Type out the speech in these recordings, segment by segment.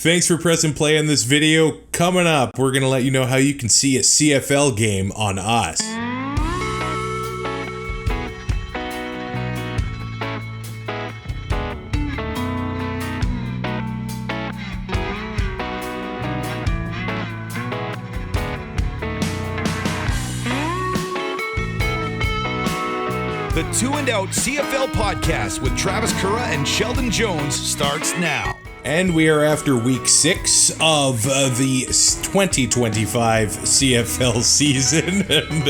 Thanks for pressing play on this video. Coming up, we're going to let you know how you can see a CFL game on us. The Two and Out CFL podcast with Travis Currah and Sheldon Jones starts now. And we are after week 6 of the 2025 CFL season, and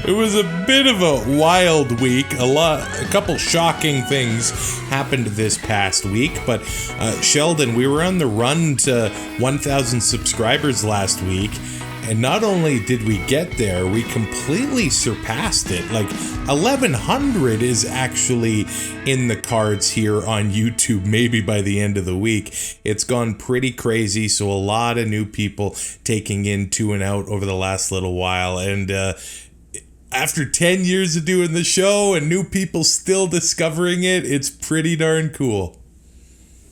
it was a bit of a wild week. A couple shocking things happened this past week, but Sheldon, we were on the run to 1,000 subscribers last week. And not only did we get there, we completely surpassed it. Like 1,100 is actually in the cards here on YouTube, maybe by the end of the week. It's gone pretty crazy. So a lot of new people taking in Two and Out over the last little while. And after 10 years of doing the show and new people still discovering it, it's pretty darn cool.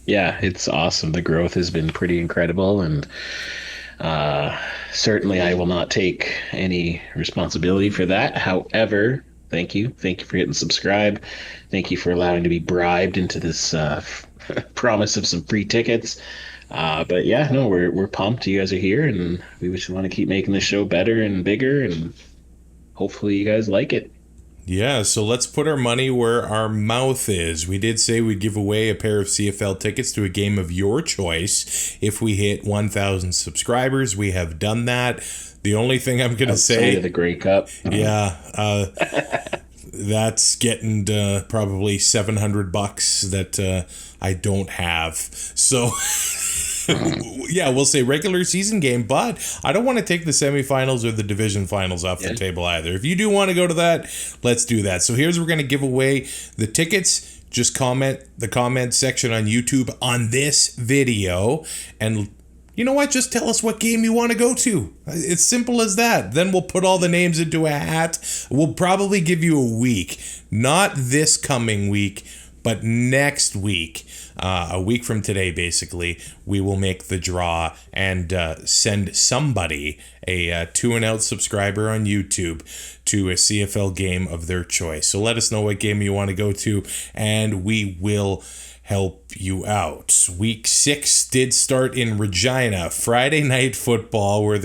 Yeah, it's awesome. The growth has been pretty incredible. And certainly I will not take any responsibility for that. However, thank you. Thank you for hitting subscribe. Thank you for allowing to be bribed into this promise of some free tickets. But yeah, no, we're pumped you guys are here, and we just want to keep making the show better and bigger, and hopefully you guys like it. Yeah, so let's put our money where our mouth is. We did say we'd give away a pair of CFL tickets to a game of your choice if we hit 1,000 subscribers. We have done that. The only thing I'm going to say... the Grey Cup. Yeah, that's getting probably $700 that I don't have. So... yeah, we'll say regular season game, but I don't want to take the semifinals or the division finals off the table either. If you do want to go to that, let's do that. So here's where we're going to give away the tickets. Just comment the comment section on YouTube on this video, and you know what? Just tell us what game you want to go to. It's simple as that. Then we'll put all the names into a hat. We'll probably give you a week, not this coming week, but next week. A week from today, basically, we will make the draw and send somebody, a Two and Out subscriber on YouTube, to a CFL game of their choice. So let us know what game you want to go to, and we will help you out. Week 6 did start in Regina. Friday night football,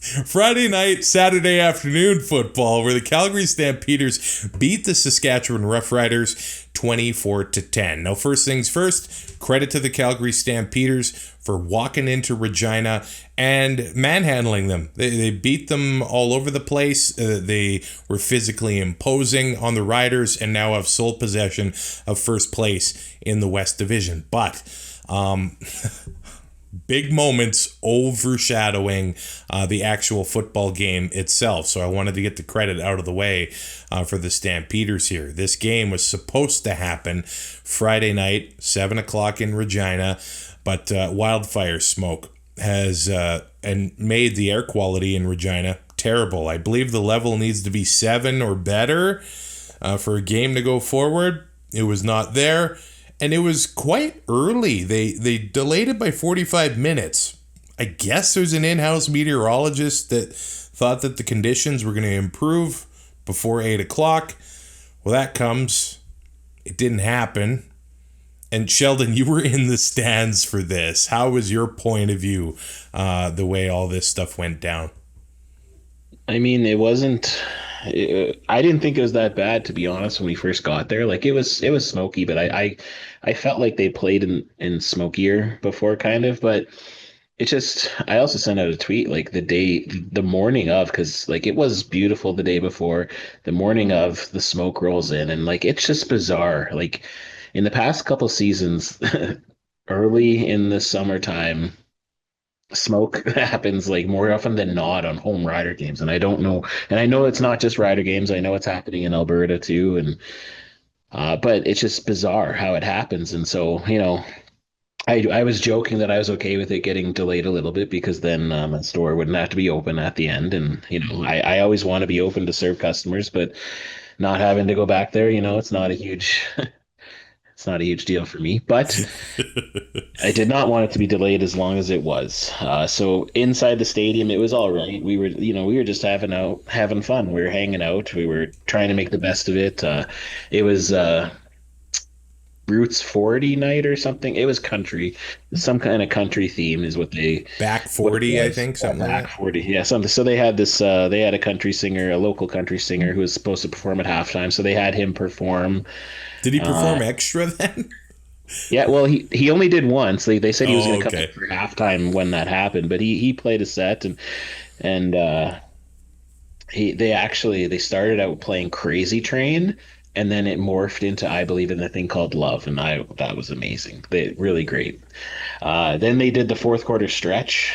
Saturday afternoon football, where the Calgary Stampeders beat the Saskatchewan Roughriders 24-10. Now, first things first, credit to the Calgary Stampeders for walking into Regina and manhandling them. They beat them all over the place. They were physically imposing on the Riders and now have sole possession of first place in the West Division. But big moments overshadowing the actual football game itself. So I wanted to get the credit out of the way for the Stampeders here. This game was supposed to happen Friday night, 7 o'clock in Regina, but wildfire smoke has and made the air quality in Regina terrible. I believe the level needs to be 7 or better for a game to go forward. It was not there. And it was quite early. They delayed it by 45 minutes. I guess there's an in-house meteorologist that thought that the conditions were going to improve before 8 o'clock. Well, that comes. It didn't happen. And Sheldon, you were in the stands for this. How was your point of view, the way all this stuff went down? I mean, it wasn't... I didn't think it was that bad, to be honest, when we first got there. Like, it was smoky, but I felt like they played in smokier before, kind of. But it just, I also sent out a tweet like the morning of, because like it was beautiful the day before. The morning of, the smoke rolls in, and like it's just bizarre. Like in the past couple seasons, early in the summertime, smoke happens like more often than not on home Rider games, and I don't know, and I know it's not just Rider games. I know it's happening in Alberta too, and but it's just bizarre how it happens. And so, you know, I was joking that I was okay with it getting delayed a little bit, because then my store wouldn't have to be open at the end, and you know, I always want to be open to serve customers, but not having to go back there, you know, it's not a huge It's not a huge deal for me, but I did not want it to be delayed as long as it was. So inside the stadium, it was all right. We were just having fun. We were hanging out. We were trying to make the best of it. It was Roots 40 night or something. It was country, some kind of country theme is what they Back what it 40, I was. think, something like Back that. 40, yeah, something. So they had this. They had a country singer, a local country singer, who was supposed to perform at halftime. So they had him perform. Did he Uh, perform extra then? yeah, well, he only did once. They said he was Oh, going to come in okay. for halftime when that happened, but he played a set and they started out playing Crazy Train, and then it morphed into I Believe in the Thing Called Love, and I that was amazing. They really great. Then they did the fourth quarter stretch,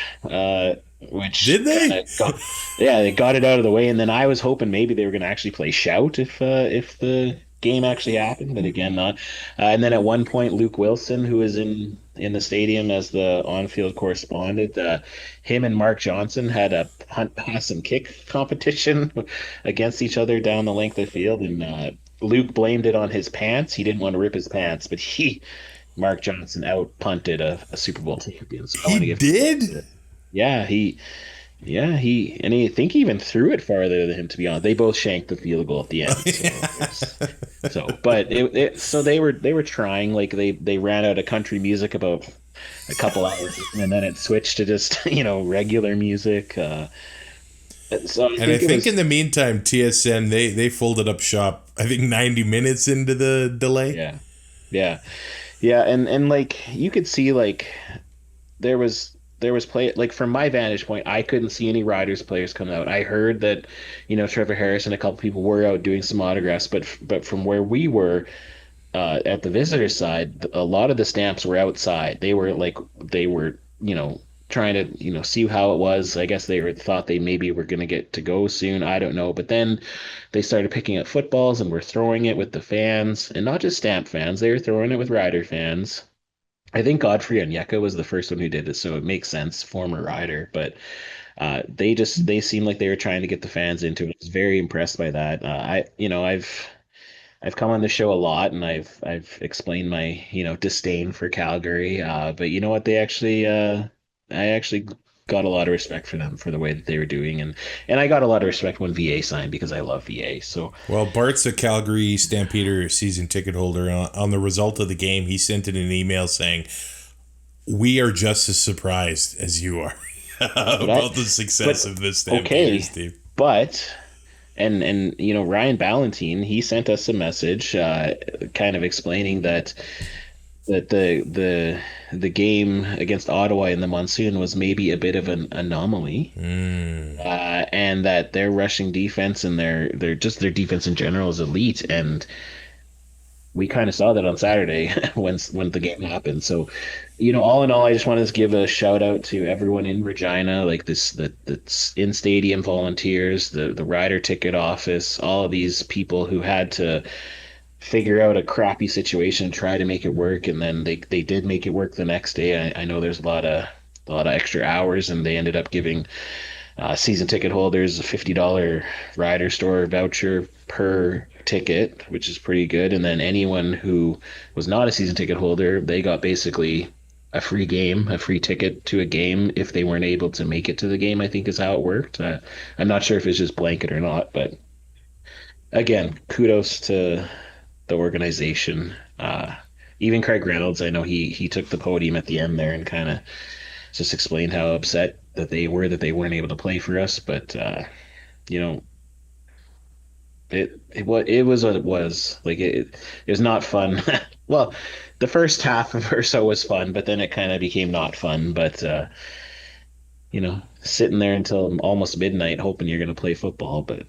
which Did kind they? of got yeah, they got it out of the way, and then I was hoping maybe they were going to actually play Shout if the game actually happened, but again not. And then at one point, Luke Wilson, who was in the stadium as the on-field correspondent, him and Mark Johnson had a punt, pass, and kick competition against each other down the length of the field, and Luke blamed it on his pants. He didn't want to rip his pants, but Mark Johnson out punted a Super Bowl champion. So I want to He give did? yeah, I think he even threw it farther than him. To be honest, they both shanked the field goal at the end. But so they were trying. Like they ran out of country music about a couple hours, and then it switched to just regular music. So I And think I it think was in the meantime, TSN, they folded up shop, I think 90 minutes into the delay. yeah, yeah, yeah, and like you could see like there was play like from my vantage point, I couldn't see any Riders players come out. I heard that Trevor Harris and a couple people were out doing some autographs, but from where we were at the visitor side, a lot of the Stamps were outside. They were trying to see how it was. I guess thought they maybe were going to get to go soon. I don't know, but then they started picking up footballs and were throwing it with the fans, and not just Stamp fans. They were throwing it with Rider fans. I think Godfrey Onyeka was the first one who did it, so it makes sense, former rider. But they seemed like they were trying to get the fans into it. I was very impressed by that. I've come on the show a lot, and I've explained my disdain for Calgary. But you know what? I actually got a lot of respect for them for the way that they were doing, and I got a lot of respect when VA signed because I love VA. So Well, Bart's a Calgary Stampeder season ticket holder. On the result of the game, he sent in an email saying, "We are just as surprised as you are about the success but of this okay, Stampeders team." but and Ryan Ballantine, he sent us a message kind of explaining that the game against Ottawa in the monsoon was maybe a bit of an anomaly, and that their rushing defense and their defense in general is elite, and we kind of saw that on Saturday when the game happened. So, all in all, I just want to give a shout out to everyone in Regina, like the in stadium volunteers, the rider ticket office, all of these people who had to figure out a crappy situation and try to make it work, and then they did make it work the next day. I know there's a lot of extra hours, and they ended up giving season ticket holders a $50 rider store voucher per ticket, which is pretty good. And then anyone who was not a season ticket holder, they got basically a free ticket to a game if they weren't able to make it to the game, I think is how it worked. I'm not sure if it's just blanket or not, but again, kudos to the organization. Even Craig Reynolds, I know he took the podium at the end there and kind of just explained how upset that they weren't able to play for us. But you know, it was what it was. Like it was not fun. Well, the first half of or so was fun, but then it kind of became not fun. But sitting there until almost midnight hoping you're going to play football, but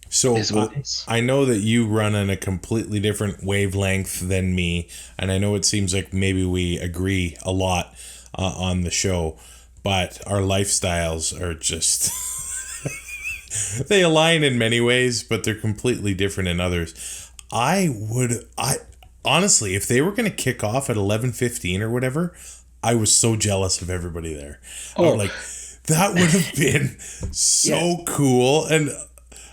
So is what it is. I know that you run on a completely different wavelength than me, and I know it seems like maybe we agree a lot on the show, but our lifestyles are just they align in many ways, but they're completely different in others. I honestly, if they were going to kick off at 11:15 or whatever, I was so jealous of everybody there. Oh. Like that would have been so cool. And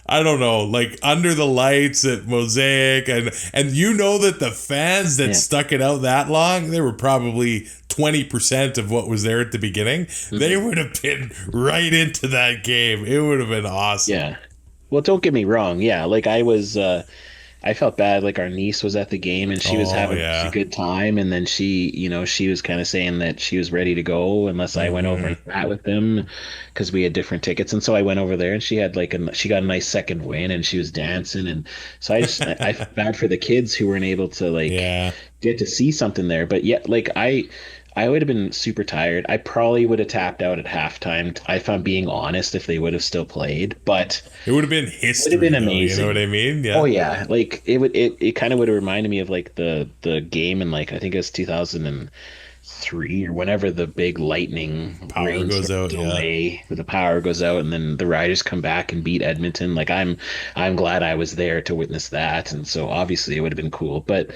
I don't know, like under the lights at Mosaic, and you know that the fans that stuck it out that long, they were probably 20% of what was there at the beginning. They would have been right into that game. It would have been awesome. Yeah. Well, don't get me wrong. Yeah, like I felt bad. Like our niece was at the game and she was having a good time, and then she was kind of saying that she was ready to go unless I went over and sat with them because we had different tickets. And so I went over there and she had she got a nice second win and she was dancing, and so I felt bad for the kids who weren't able to get to see something there. But yeah, like I would have been super tired. I probably would have tapped out at halftime, if I'm being honest, if they would have still played. But it would have been history. It would have been amazing. You know what I mean? Yeah. Oh yeah. Like it kind of would have reminded me of like the game in like I think it was 2003 or whenever the big lightning power goes out. Delay, the power goes out, and then the Riders come back and beat Edmonton. Like I'm glad I was there to witness that, and so obviously it would have been cool, but.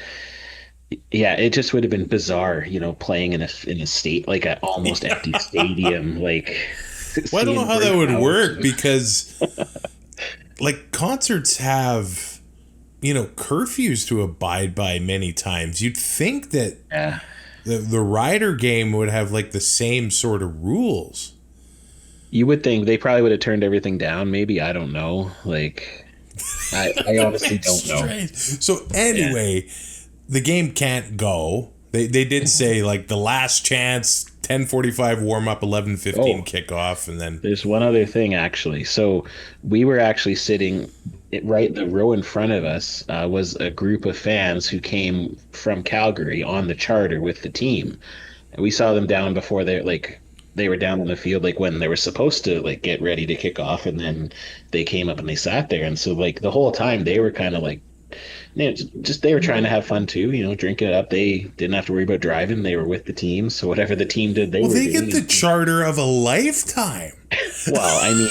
Yeah, it just would have been bizarre, playing in a state like an almost empty stadium. Like, well, I don't know how that would work because, like, concerts have, curfews to abide by many times. You'd think that the Rider game would have like the same sort of rules. You would think they probably would have turned everything down. Maybe, I don't know. Like, I honestly don't know. So anyway. Yeah. The game can't go. They did say like the last chance, 10:45 warm up, 11:15 kickoff, and then there's one other thing actually. So we were actually sitting right the row in front of us was a group of fans who came from Calgary on the charter with the team. And we saw them down before they were down on the field like when they were supposed to like get ready to kick off, and then they came up and they sat there, and so like the whole time they were kind of like. They were trying to have fun too, drinking it up. They didn't have to worry about driving. They were with the team, so whatever the team did, they get the charter of a lifetime. Well, I mean,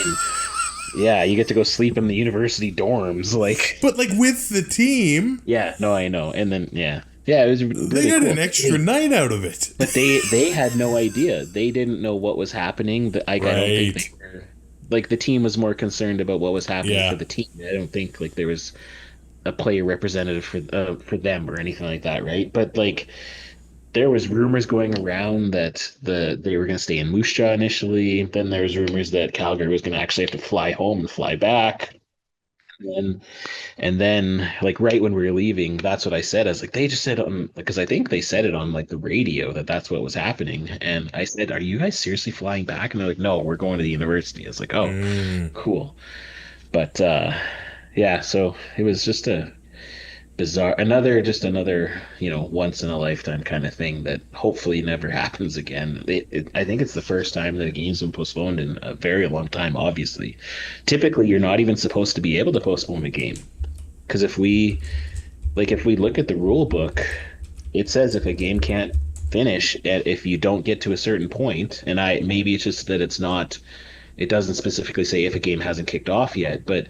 yeah, you get to go sleep in the university dorms, But like with the team. Yeah, no, I know, and then it was. Really they got an extra night out of it. But they had no idea. They didn't know what was happening. I don't think they were. Like the team was more concerned about what was happening for the team. I don't think like there was. A player representative for them or anything like that, right? But like there was rumors going around that they were going to stay in Moose Jaw initially. Then there was rumors that Calgary was going to actually have to fly home and fly back. And then like right when we were leaving, that's what I said. I was like, they just said because I think they said it on like the radio that's what was happening. And I said, are you guys seriously flying back? And they're like, no, we're going to the university. I was like, oh, cool. But yeah, so it was just a bizarre, another once in a lifetime kind of thing that hopefully never happens again. I think it's the first time that a game's been postponed in a very long time, obviously. Typically, you're not even supposed to be able to postpone a game. Because if we look at the rule book, it says if a game can't finish, if you don't get to a certain point, and maybe it's just that it doesn't specifically say if a game hasn't kicked off yet, but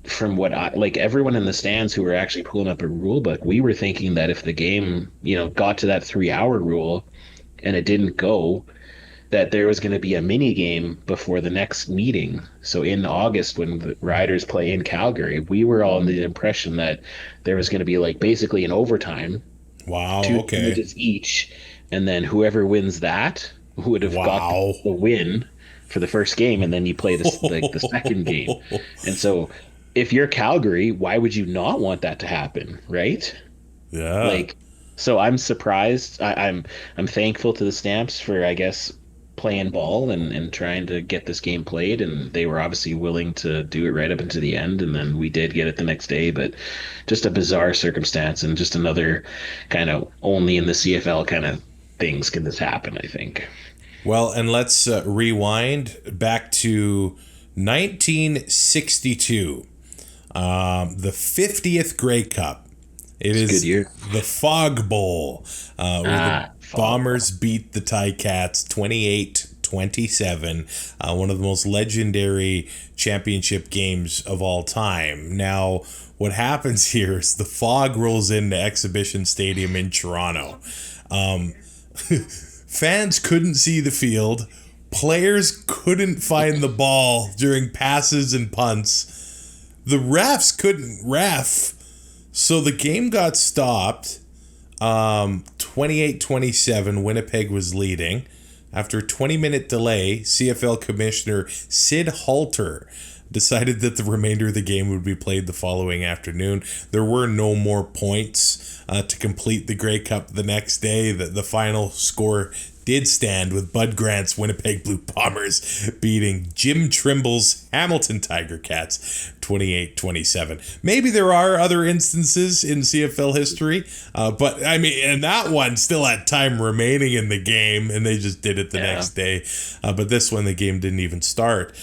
from what everyone in the stands who were actually pulling up a rule book, we were thinking that if the game, got to that 3-hour rule and it didn't go, that there was going to be a mini game before the next meeting. So in August, when the Riders play in Calgary, we were all under the impression that there was going to be like basically an overtime. Wow. 2 images each. And then whoever wins that would have got the win for the first game. And then you play the second game. And so, if you're Calgary, why would you not want that to happen, right? Yeah. So I'm surprised. I'm thankful to the Stamps for, I guess, playing ball and trying to get this game played, and they were obviously willing to do it right up into the end, and then we did get it the next day. But just a bizarre circumstance, and just another kind of only in the CFL kind of things can this happen, I think. Well, and let's rewind back to 1962. The 50th Grey Cup. It is good year. The Fog Bowl, where the Bombers beat the Ticats 28-27. One of the most legendary championship games of all time. Now, what happens here is the fog rolls into Exhibition Stadium in Toronto. Fans couldn't see the field. Players couldn't find the ball during passes and punts. the refs couldn't ref, so the game got stopped. 28-27, Winnipeg was leading. After a 20-minute delay, CFL Commissioner Sid Halter decided that the remainder of the game would be played the following afternoon. There were no more points to complete the Grey Cup the next day. The final score did stand with Bud Grant's Winnipeg Blue Bombers beating Jim Trimble's Hamilton Tiger Cats 28-27. Maybe there are other instances in CFL history, but I mean, and that one still had time remaining in the game, and they just did it the next day. But this one, the game didn't even start.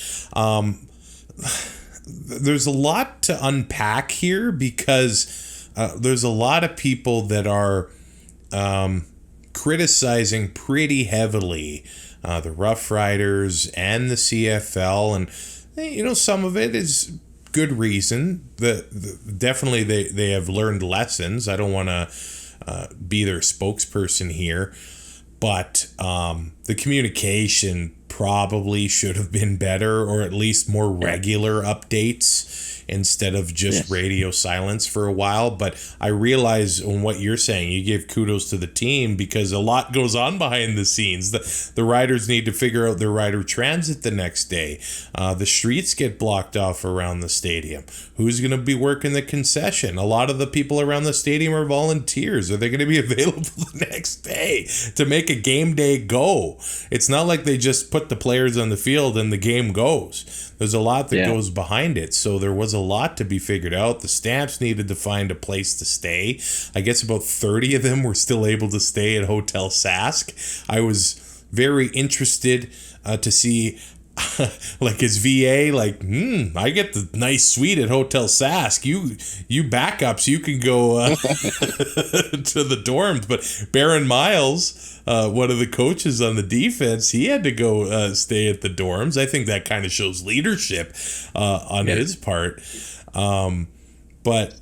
There's a lot to unpack here because there's a lot of people that are criticizing pretty heavily the Roughriders and the CFL, and some of it is good reason. Definitely they have learned lessons. I don't want to be their spokesperson here, but the communication probably should have been better, or at least more regular updates instead of just radio silence for a while. But I realize on what you're saying, you give kudos to the team because a lot goes on behind the scenes. The riders need to figure out their rider transit the next day. The streets get blocked off around the stadium. Who's going to be working the concession? A lot of the people around the stadium are volunteers. Are they going to be available the next day to make a game day go? It's not like they just put the players on the field and the game goes. There's a lot that goes behind it. So there was a lot to be figured out. The Stamps needed to find a place to stay. I guess about 30 of them were still able to stay at Hotel Sask. I was very interested to see like his VA, I get the nice suite at Hotel Sask. You backups, you can go to the dorms. But Baron Miles, one of the coaches on the defense, he had to go stay at the dorms. I think that kind of shows leadership on his part. But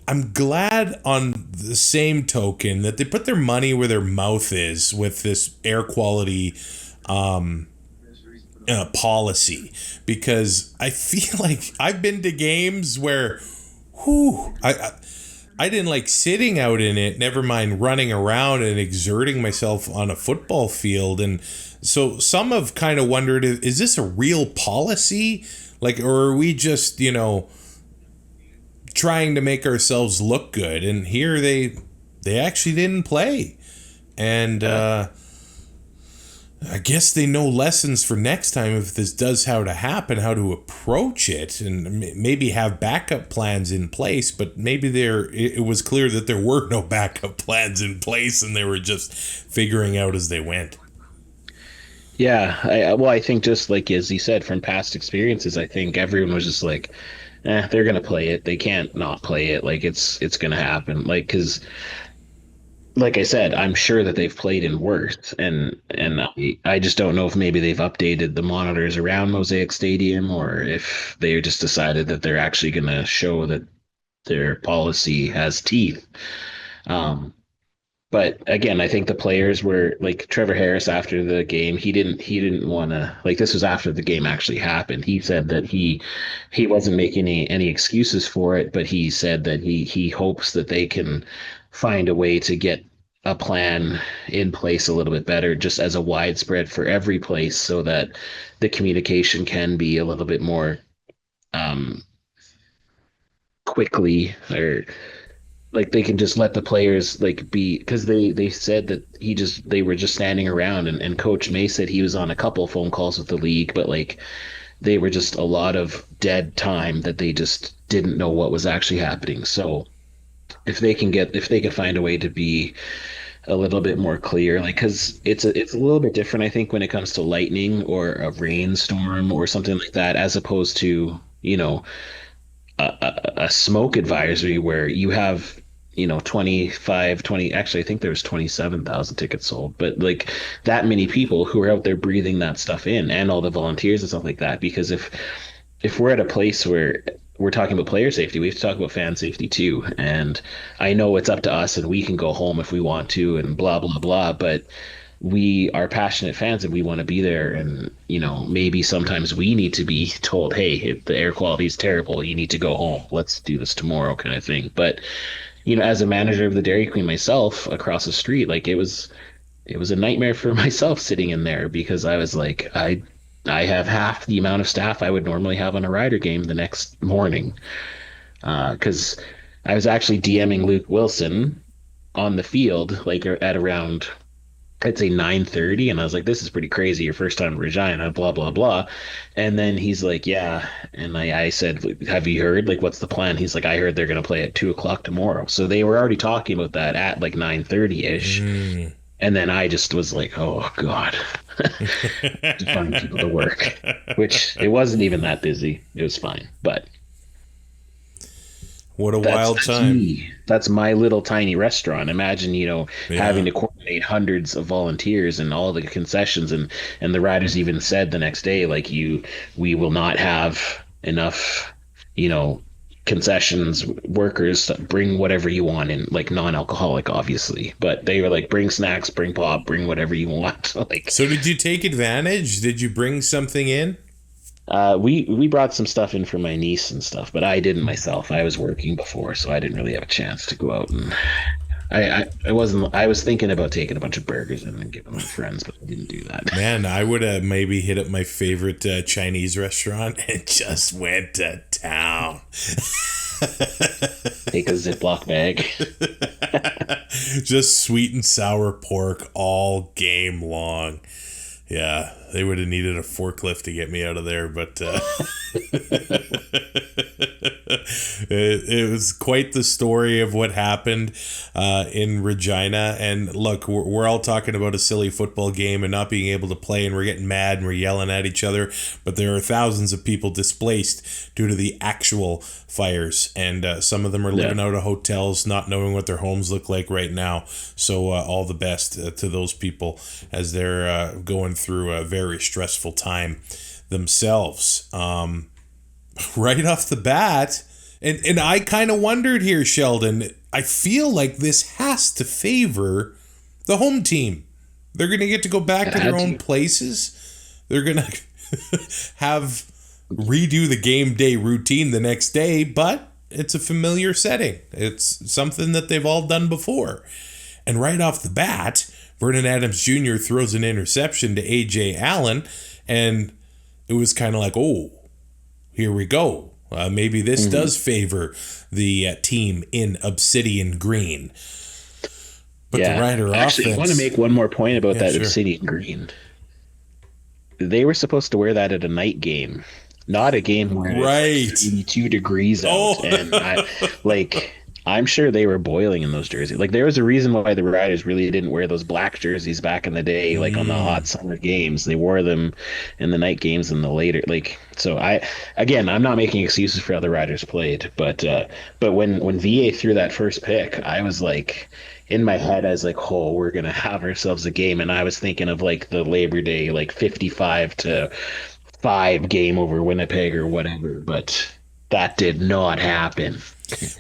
I'm glad on the same token that they put their money where their mouth is with this air quality policy, because I feel like I've been to games where I didn't like sitting out in it, never mind running around and exerting myself on a football field. And so some have kind of wondered, is this a real policy? Or are we just, trying to make ourselves look good? And here they actually didn't play. And I guess they know lessons for next time if this does how to approach it, and maybe have backup plans in place. But maybe it was clear that there were no backup plans in place, and they were just figuring out as they went. Yeah, I think just like as you said, from past experiences, I think everyone was just like, they're gonna play it. They can't not play it. It's gonna happen. Because, like I said, I'm sure that they've played in worse, and I just don't know if maybe they've updated the monitors around Mosaic Stadium, or if they just decided that they're actually going to show that their policy has teeth. But again, I think the players were like Trevor Harris after the game. He didn't want to, this was after the game actually happened. He said that he wasn't making any excuses for it, but he said that he hopes that they can find a way to get a plan in place a little bit better, just as a widespread for every place, so that the communication can be a little bit more quickly, or they can just let the players be, because they said that they were just standing around, and Coach May said he was on a couple phone calls with the league, but they were just a lot of dead time that they just didn't know what was actually happening. So if they can find a way to be a little bit more clear, because it's a little bit different, I think, when it comes to lightning or a rainstorm or something like that, as opposed to a smoke advisory where you have 20, actually I think there was 27,000 tickets sold, but that many people who are out there breathing that stuff in, and all the volunteers and stuff like that. Because if we're at a place where we're talking about player safety, we have to talk about fan safety too. And I know it's up to us, and we can go home if we want to, and blah, blah, blah. But we are passionate fans and we want to be there. And, maybe sometimes we need to be told, hey, if the air quality is terrible, you need to go home. Let's do this tomorrow kind of thing. But, as a manager of the Dairy Queen myself across the street, like it was a nightmare for myself sitting in there because I was like, I have half the amount of staff I would normally have on a Rider game the next morning. Because I was actually DMing Luke Wilson on the field, like at around, I'd say 9:30, and I was like, "This is pretty crazy. Your first time in Regina, blah blah blah." And then he's like, "Yeah," and I said, "Have you heard? Like, what's the plan?" He's like, "I heard they're gonna play at 2 o'clock tomorrow." So they were already talking about that at like 9:30 ish. And then I just was like, "Oh God," to find people to work, which it wasn't even that busy. It was fine, but. What a wild time. That's my little tiny restaurant. Imagine, having to coordinate hundreds of volunteers and all the concessions. And the riders even said the next day, like, we will not have enough, concessions workers to bring whatever you want in, like non-alcoholic, obviously. But they were like, bring snacks, bring pop, bring whatever you want. Like, so did you take advantage? Did you bring something in? We brought some stuff in for my niece and stuff, but I didn't myself. I was working before, so I didn't really have a chance to go out, and I was thinking about taking a bunch of burgers in and giving them to friends, but I didn't do that. Man, I would have maybe hit up my favorite Chinese restaurant and just went to town. Take a Ziploc bag. Just sweet and sour pork all game long. Yeah, they would have needed a forklift to get me out of there, but it was quite the story of what happened in Regina. And look, we're all talking about a silly football game and not being able to play, and we're getting mad and we're yelling at each other, but there are thousands of people displaced due to the actual fires, and some of them are living out of hotels, not knowing what their homes look like right now. So all the best to those people as they're going through a very stressful time themselves. Right off the bat, and I kind of wondered here, Sheldon, I feel like this has to favor the home team. They're going to get to go back to their own places. They're going to redo the game day routine the next day, but it's a familiar setting. It's something that they've all done before. And right off the bat, Vernon Adams Jr. throws an interception to A.J. Allen, and it was kind of like, oh, here we go. Maybe this does favor the team in Obsidian Green. But the Rider offense... I want to make one more point about that Obsidian Green. They were supposed to wear that at a night game, not a game where it's 82 degrees out. And I'm sure they were boiling in those jerseys. Like, there was a reason why the Riders really didn't wear those black jerseys back in the day, like on the hot summer games. They wore them in the night games and the later, so I'm not making excuses for how the Riders played, but when VA threw that first pick, I was like, in my head, I was like, oh, we're going to have ourselves a game. And I was thinking of like the Labor Day, like 55-5 game over Winnipeg or whatever, but that did not happen.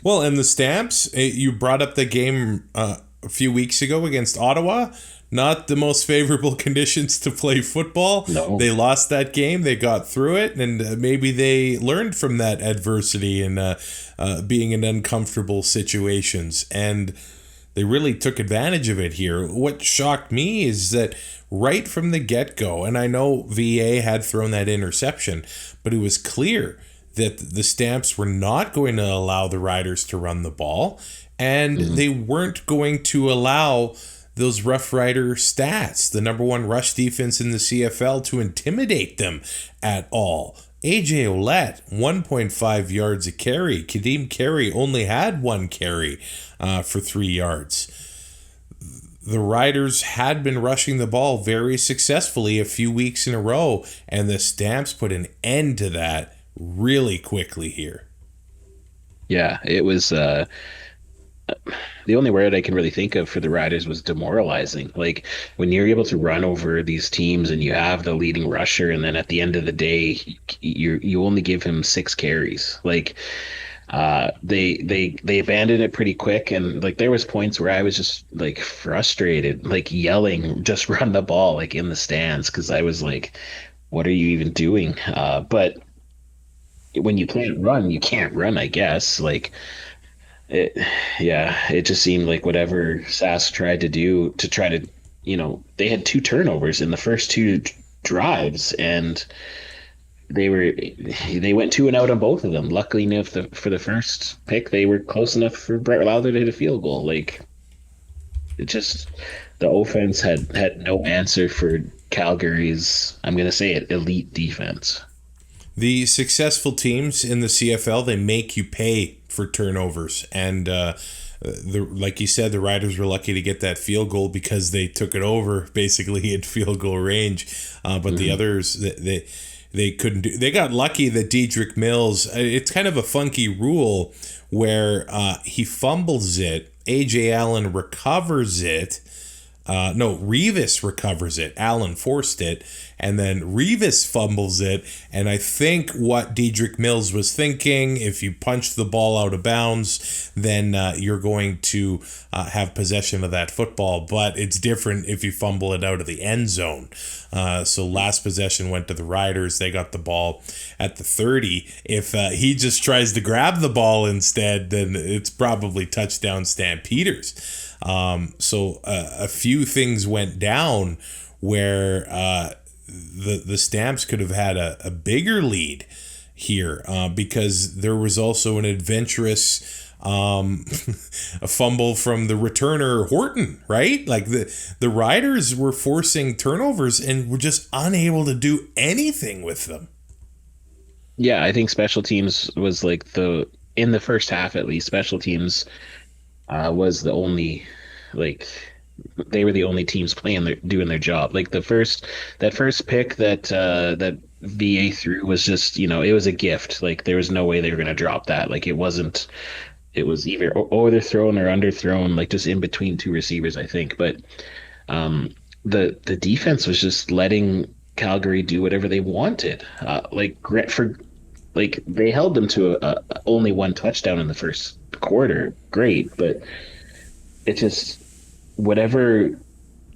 Well, and the Stamps, you brought up the game a few weeks ago against Ottawa. Not the most favorable conditions to play football. No. They lost that game. They got through it, and maybe they learned from that adversity and being in uncomfortable situations. And they really took advantage of it here. What shocked me is that right from the get-go, and I know VA had thrown that interception, but it was clear that the Stamps were not going to allow the Riders to run the ball, and they weren't going to allow those Rough Rider stats, the number one rush defense in the CFL, to intimidate them at all. AJ Ouellette, 1.5 yards a carry. Kadeem Carey only had 1 carry for 3 yards. The Riders had been rushing the ball very successfully a few weeks in a row, and the Stamps put an end to that really quickly here. Yeah, it was the only word I can really think of for the Riders was demoralizing. Like, when you're able to run over these teams and you have the leading rusher, and then at the end of the day you only give him 6 carries. Like, They abandoned it pretty quick, and like there was points where I was just like frustrated, like yelling, just run the ball like in the stands because I was like, what are you even doing? But when you can't run, you can't run, I guess. Like it, yeah, it just seemed like whatever Sask tried to do to try to, they had two turnovers in the first two drives, and they went 2 and out on both of them. Luckily enough, for the first pick, they were close enough for Brett Lowther to hit a field goal. Like it just the offense had no answer for Calgary's. I'm gonna say it, elite defense. The successful teams in the CFL, they make you pay for turnovers, and like you said, the Riders were lucky to get that field goal because they took it over basically at field goal range. But the others, they couldn't do. They got lucky that Dedrick Mills. It's kind of a funky rule where he fumbles it. AJ Allen recovers it. No, Revis recovers it. Allen forced it, and then Revis fumbles it. And I think what Dedrick Mills was thinking, if you punch the ball out of bounds, then you're going to have possession of that football. But it's different if you fumble it out of the end zone. So last possession went to the Riders. They got the ball at the 30. If he just tries to grab the ball instead, then it's probably touchdown Stampeders. So a few things went down where the Stamps could have had a bigger lead here because there was also an adventurous a fumble from the returner Horton, right? Like the Riders were forcing turnovers and were just unable to do anything with them. Yeah, I think special teams was like in the first half at least, special teams was the only, like, they were the only teams doing their job. Like that first pick that VA threw was just, it was a gift. Like there was no way they were going to drop that. Like it wasn't. It was either overthrown or underthrown, like just in between two receivers, I think. But the defense was just letting Calgary do whatever they wanted. Like they held them to only one touchdown in the first quarter. Great, but it just whatever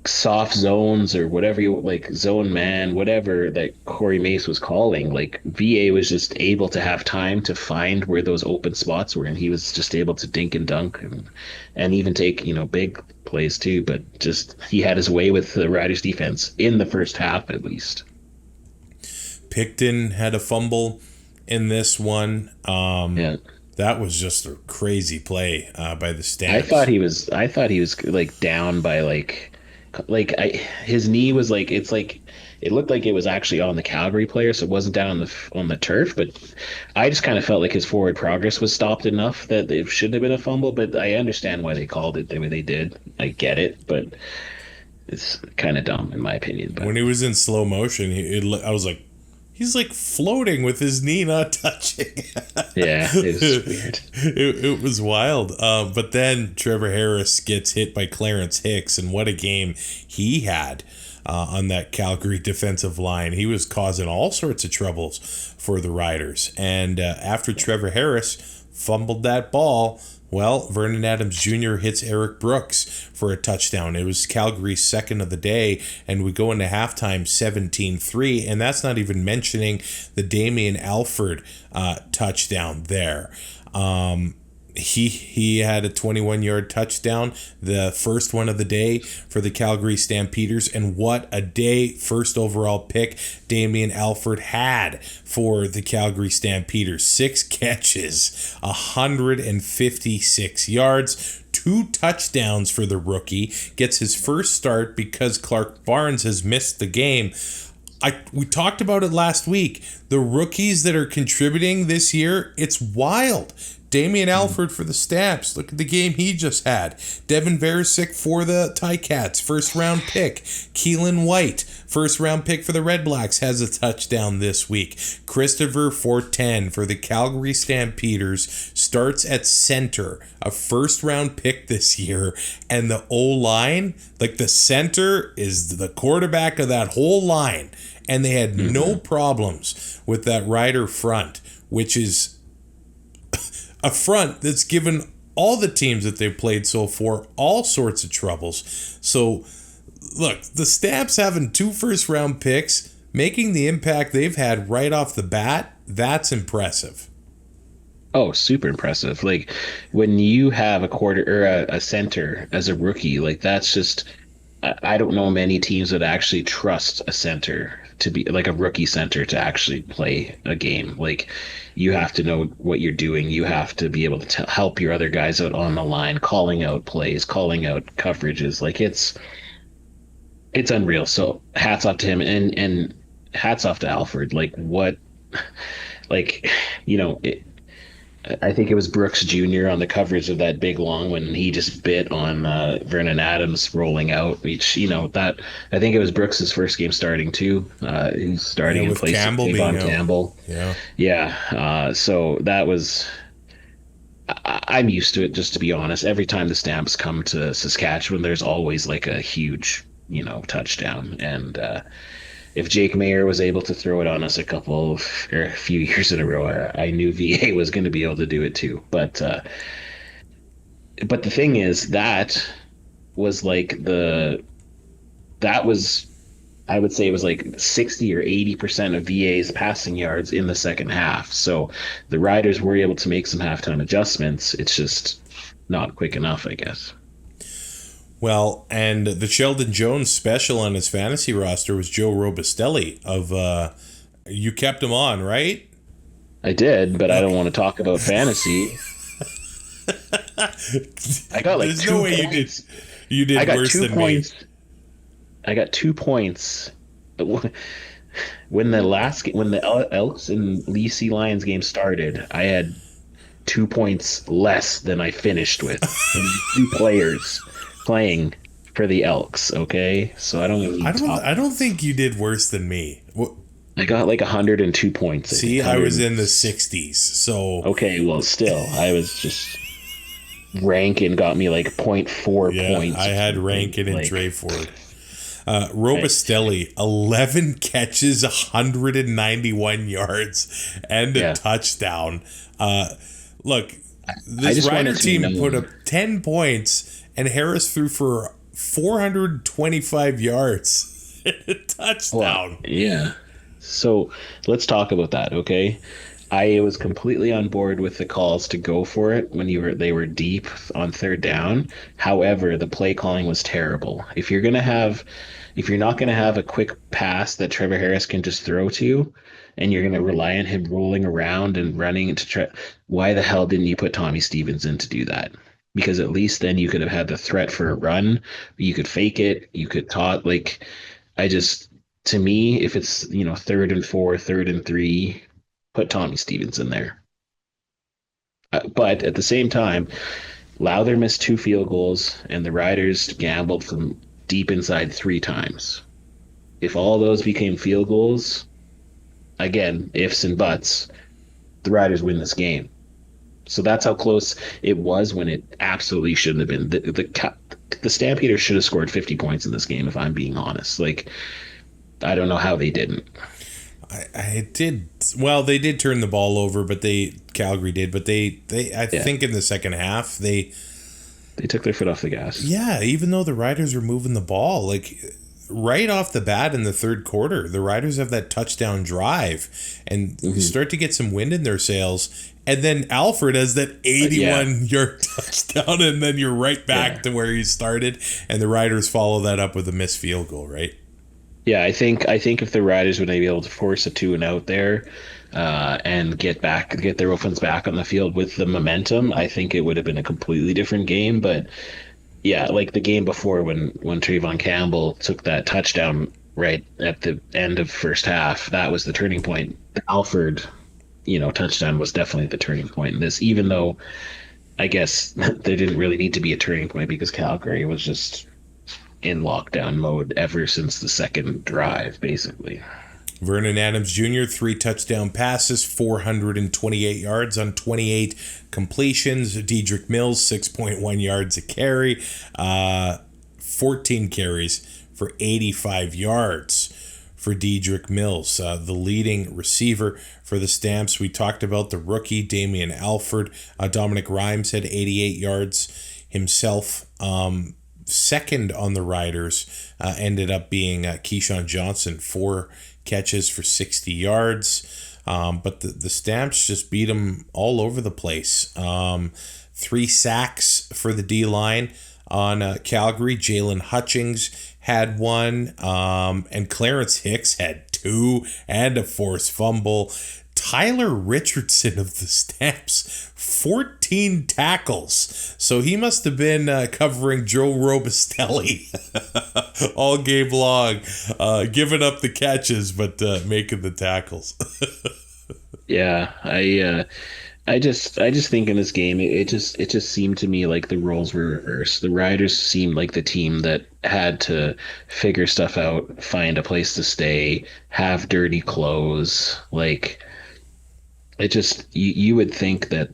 soft zones or whatever you like, zone man, whatever that Corey Mace was calling, like VA was just able to have time to find where those open spots were, and he was just able to dink and dunk and even take big plays too. But just he had his way with the Riders defense in the first half at least. Picton had a fumble in this one. Yeah. That was just a crazy play by the Stamps. I thought he was like down by his knee was like, it's like it looked like it was actually on the Calgary player, so it wasn't down on the turf. But I just kind of felt like his forward progress was stopped enough that it shouldn't have been a fumble. But I understand why they called it the way they did. I get it, but it's kind of dumb in my opinion. But when he was in slow motion, I was like, he's like floating with his knee not touching. Yeah, it was weird. It was wild. But then Trevor Harris gets hit by Clarence Hicks, and what a game he had on that Calgary defensive line. He was causing all sorts of troubles for the Riders. And after Trevor Harris fumbled that ball, well, Vernon Adams Jr. hits Eric Brooks for a touchdown. It was Calgary's second of the day, and we go into halftime 17-3, and that's not even mentioning the Damian Alford touchdown there. He had a 21-yard touchdown, the first one of the day for the Calgary Stampeders, and what a day, first overall pick Damian Alford had for the Calgary Stampeders. 6 catches, 156 yards, 2 touchdowns for the rookie, gets his first start because Clark Barnes has missed the game. We talked about it last week. The rookies that are contributing this year, it's wild. Damian Alford for the Stamps. Look at the game he just had. Devin Verisic for the Ticats, first round pick. Keelan White, first round pick for the RedBlacks, has a touchdown this week. Christopher Fortin for the Calgary Stampeders starts at center, a first round pick this year. And the O-line, like the center is the quarterback of that whole line. And they had no problems with that Rider front, which is a front that's given all the teams that they've played so far all sorts of troubles. So, look, the Stamps having 2 first-round picks, making the impact they've had right off the bat, that's impressive. Oh, super impressive. Like, when you have a quarter or a center as a rookie, like, that's just, I don't know many teams that actually trust a center to be like a rookie center to actually play a game. Like, you have to know what you're doing. You have to be able to help your other guys out on the line, calling out plays, calling out coverages. Like, it's unreal. So hats off to him, and hats off to Alfred. Like, what, like, I think it was Brooks Jr. on the coverage of that big long when he just bit on Vernon Adams rolling out. Which, that I think it was Brooks's first game starting too. He's starting in place of Campbell. Yeah. So that was. I'm used to it, just to be honest. Every time the Stamps come to Saskatchewan, there's always like a huge, touchdown. And if Jake Mayer was able to throw it on us a few years in a row, I knew VA was going to be able to do it too. But the thing is, that was I would say it was like 60 or 80% of VA's passing yards in the second half. So the Riders were able to make some halftime adjustments. It's just not quick enough, I guess. Well, and the Sheldon Jones special on his fantasy roster was Joe Robustelli you kept him on, right? I did, but I don't want to talk about fantasy. I got like There's 2 no way points. You did worse than points. Me. I got 2 points. When the Elks and Lee Sea Lions game started, I had 2 points less than I finished with. And 2 players playing for the Elks, okay? So I don't think you did worse than me. I got like 102 points. See, I was in the 60s, so... Okay, well, still, I was just... Rankin got me like 0.4 points. I had Rankin and Trey Ford. Robustelli, 11 catches, 191 yards, and a touchdown. Look, this Rider team put up 10 points, and Harris threw for 425 yards. A touchdown. Well, yeah. So let's talk about that, okay? I was completely on board with the calls to go for it when they were deep on third down. However, the play calling was terrible. If you're not going to have a quick pass that Trevor Harris can just throw to, and you're going to rely on him rolling around and running why the hell didn't you put Tommy Stevens in to do that? Because at least then you could have had the threat for a run. You could fake it. You could to me, if it's, 3rd and 4, 3rd and 3, put Tommy Stevens in there. But at the same time, Lowther missed 2 field goals, and the Riders gambled from deep inside 3 times. If all those became field goals, again, ifs and buts, the Riders win this game. So that's how close it was when it absolutely shouldn't have been. The Stampeders should have scored 50 points in this game, if I'm being honest. Like, I don't know how they didn't. I did. Well, they did turn the ball over, but Calgary did. But I think in the second half, they took their foot off the gas. Yeah, even though the Riders were moving the ball, like right off the bat in the third quarter, the Riders have that touchdown drive and start to get some wind in their sails. And then Alfred has that 81-yard touchdown, and then you're right back to where you started, and the Riders follow that up with a missed field goal, right? Yeah, I think if the Riders would be able to force a 2-and-out there and get their offense back on the field with the momentum, I think it would have been a completely different game. But yeah, like the game before when Trayvon Campbell took that touchdown right at the end of first half, that was the turning point. The Alfred, touchdown was definitely the turning point in this, even though I guess there didn't really need to be a turning point because Calgary was just in lockdown mode ever since the second drive, basically. Vernon Adams Jr., 3 touchdown passes, 428 yards on 28 completions. Dedrick Mills, 6.1 yards a carry, 14 carries for 85 yards. for Dedrick Mills. The leading receiver for the Stamps, we talked about the rookie, Damian Alford. Dominic Rhymes had 88 yards himself. Second on the Riders ended up being Keyshawn Johnson, 4 catches for 60 yards. But the Stamps just beat them all over the place. 3 sacks for the D-line on Calgary. Jalen Hutchings had 1, and Clarence Hicks had 2 and a forced fumble. Tyler Richardson of the Stamps, 14 tackles. So he must have been covering Joe Robustelli all game long, giving up the catches, but making the tackles. Yeah, I just think in this game it just seemed to me like the roles were reversed. The Riders seemed like the team that had to figure stuff out, find a place to stay, have dirty clothes. Like, it just, you would think that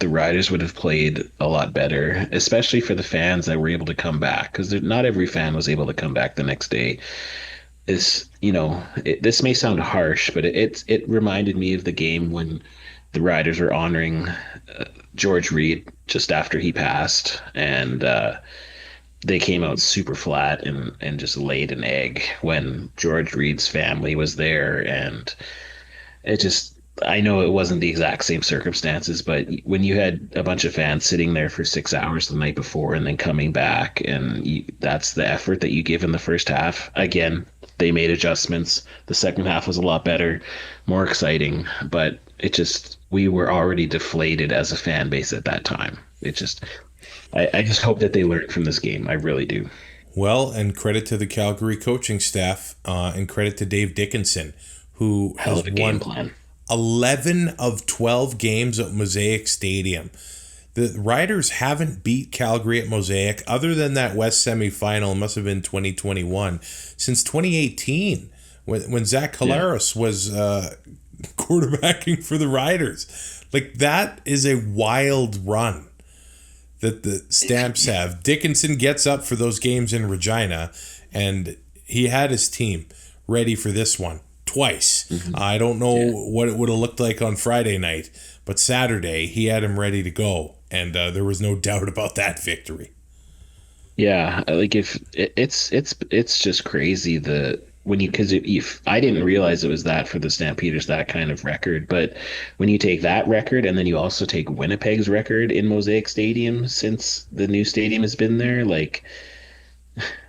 the Riders would have played a lot better, especially for the fans that were able to come back, because not every fan was able to come back the next day. This may sound harsh, but it reminded me of the game when the Riders were honoring George Reed just after he passed, and they came out super flat and just laid an egg when George Reed's family was there. And I know it wasn't the exact same circumstances, but when you had a bunch of fans sitting there for 6 hours the night before and then coming back, and that's the effort that you give in the first half. Again, they made adjustments. The second half was a lot better, more exciting, but we were already deflated as a fan base at that time. I just hope that they learned from this game. I really do. Well, and credit to the Calgary coaching staff, and credit to Dave Dickinson, who has won plan. 11 of 12 games at Mosaic Stadium. The Riders haven't beat Calgary at Mosaic, other than that West semifinal, it must have been 2021, since 2018, when Zach Collaros was quarterbacking for the Riders. Like, that is a wild run that the Stamps have. Dickinson gets up for those games in Regina, and he had his team ready for this one twice. Mm-hmm. I don't know what it would have looked like on Friday night, but Saturday he had him ready to go, and there was no doubt about that victory. Yeah, like, if it's just crazy if I didn't realize it was that for the Stampeders, that kind of record. But when you take that record and then you also take Winnipeg's record in Mosaic Stadium since the new stadium has been there, like,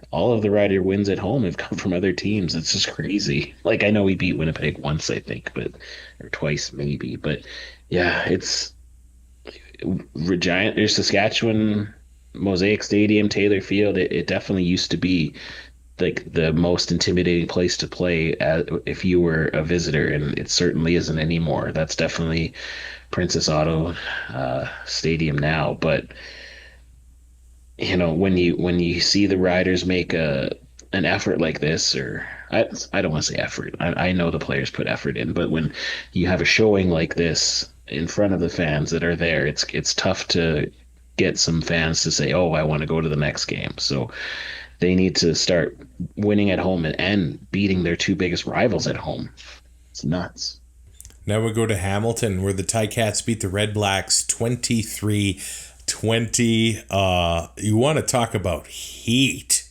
all of the Rider wins at home have come from other teams. It's just crazy. Like, I know we beat Winnipeg once, I think, or twice maybe. But yeah, it's Regina, there's Saskatchewan, Mosaic Stadium, Taylor Field. It definitely used to be like the most intimidating place to play if you were a visitor, and it certainly isn't anymore. That's definitely Princess Auto Stadium now. But when you see the Riders make an effort like this, or I don't want to say effort. I know the players put effort in, but when you have a showing like this in front of the fans that are there, it's tough to get some fans to say, "Oh, I want to go to the next game." So they need to start winning at home and beating their 2 biggest rivals at home. It's nuts. Now we go to Hamilton, where the Ticats beat the RedBlacks 23-20. You want to talk about heat.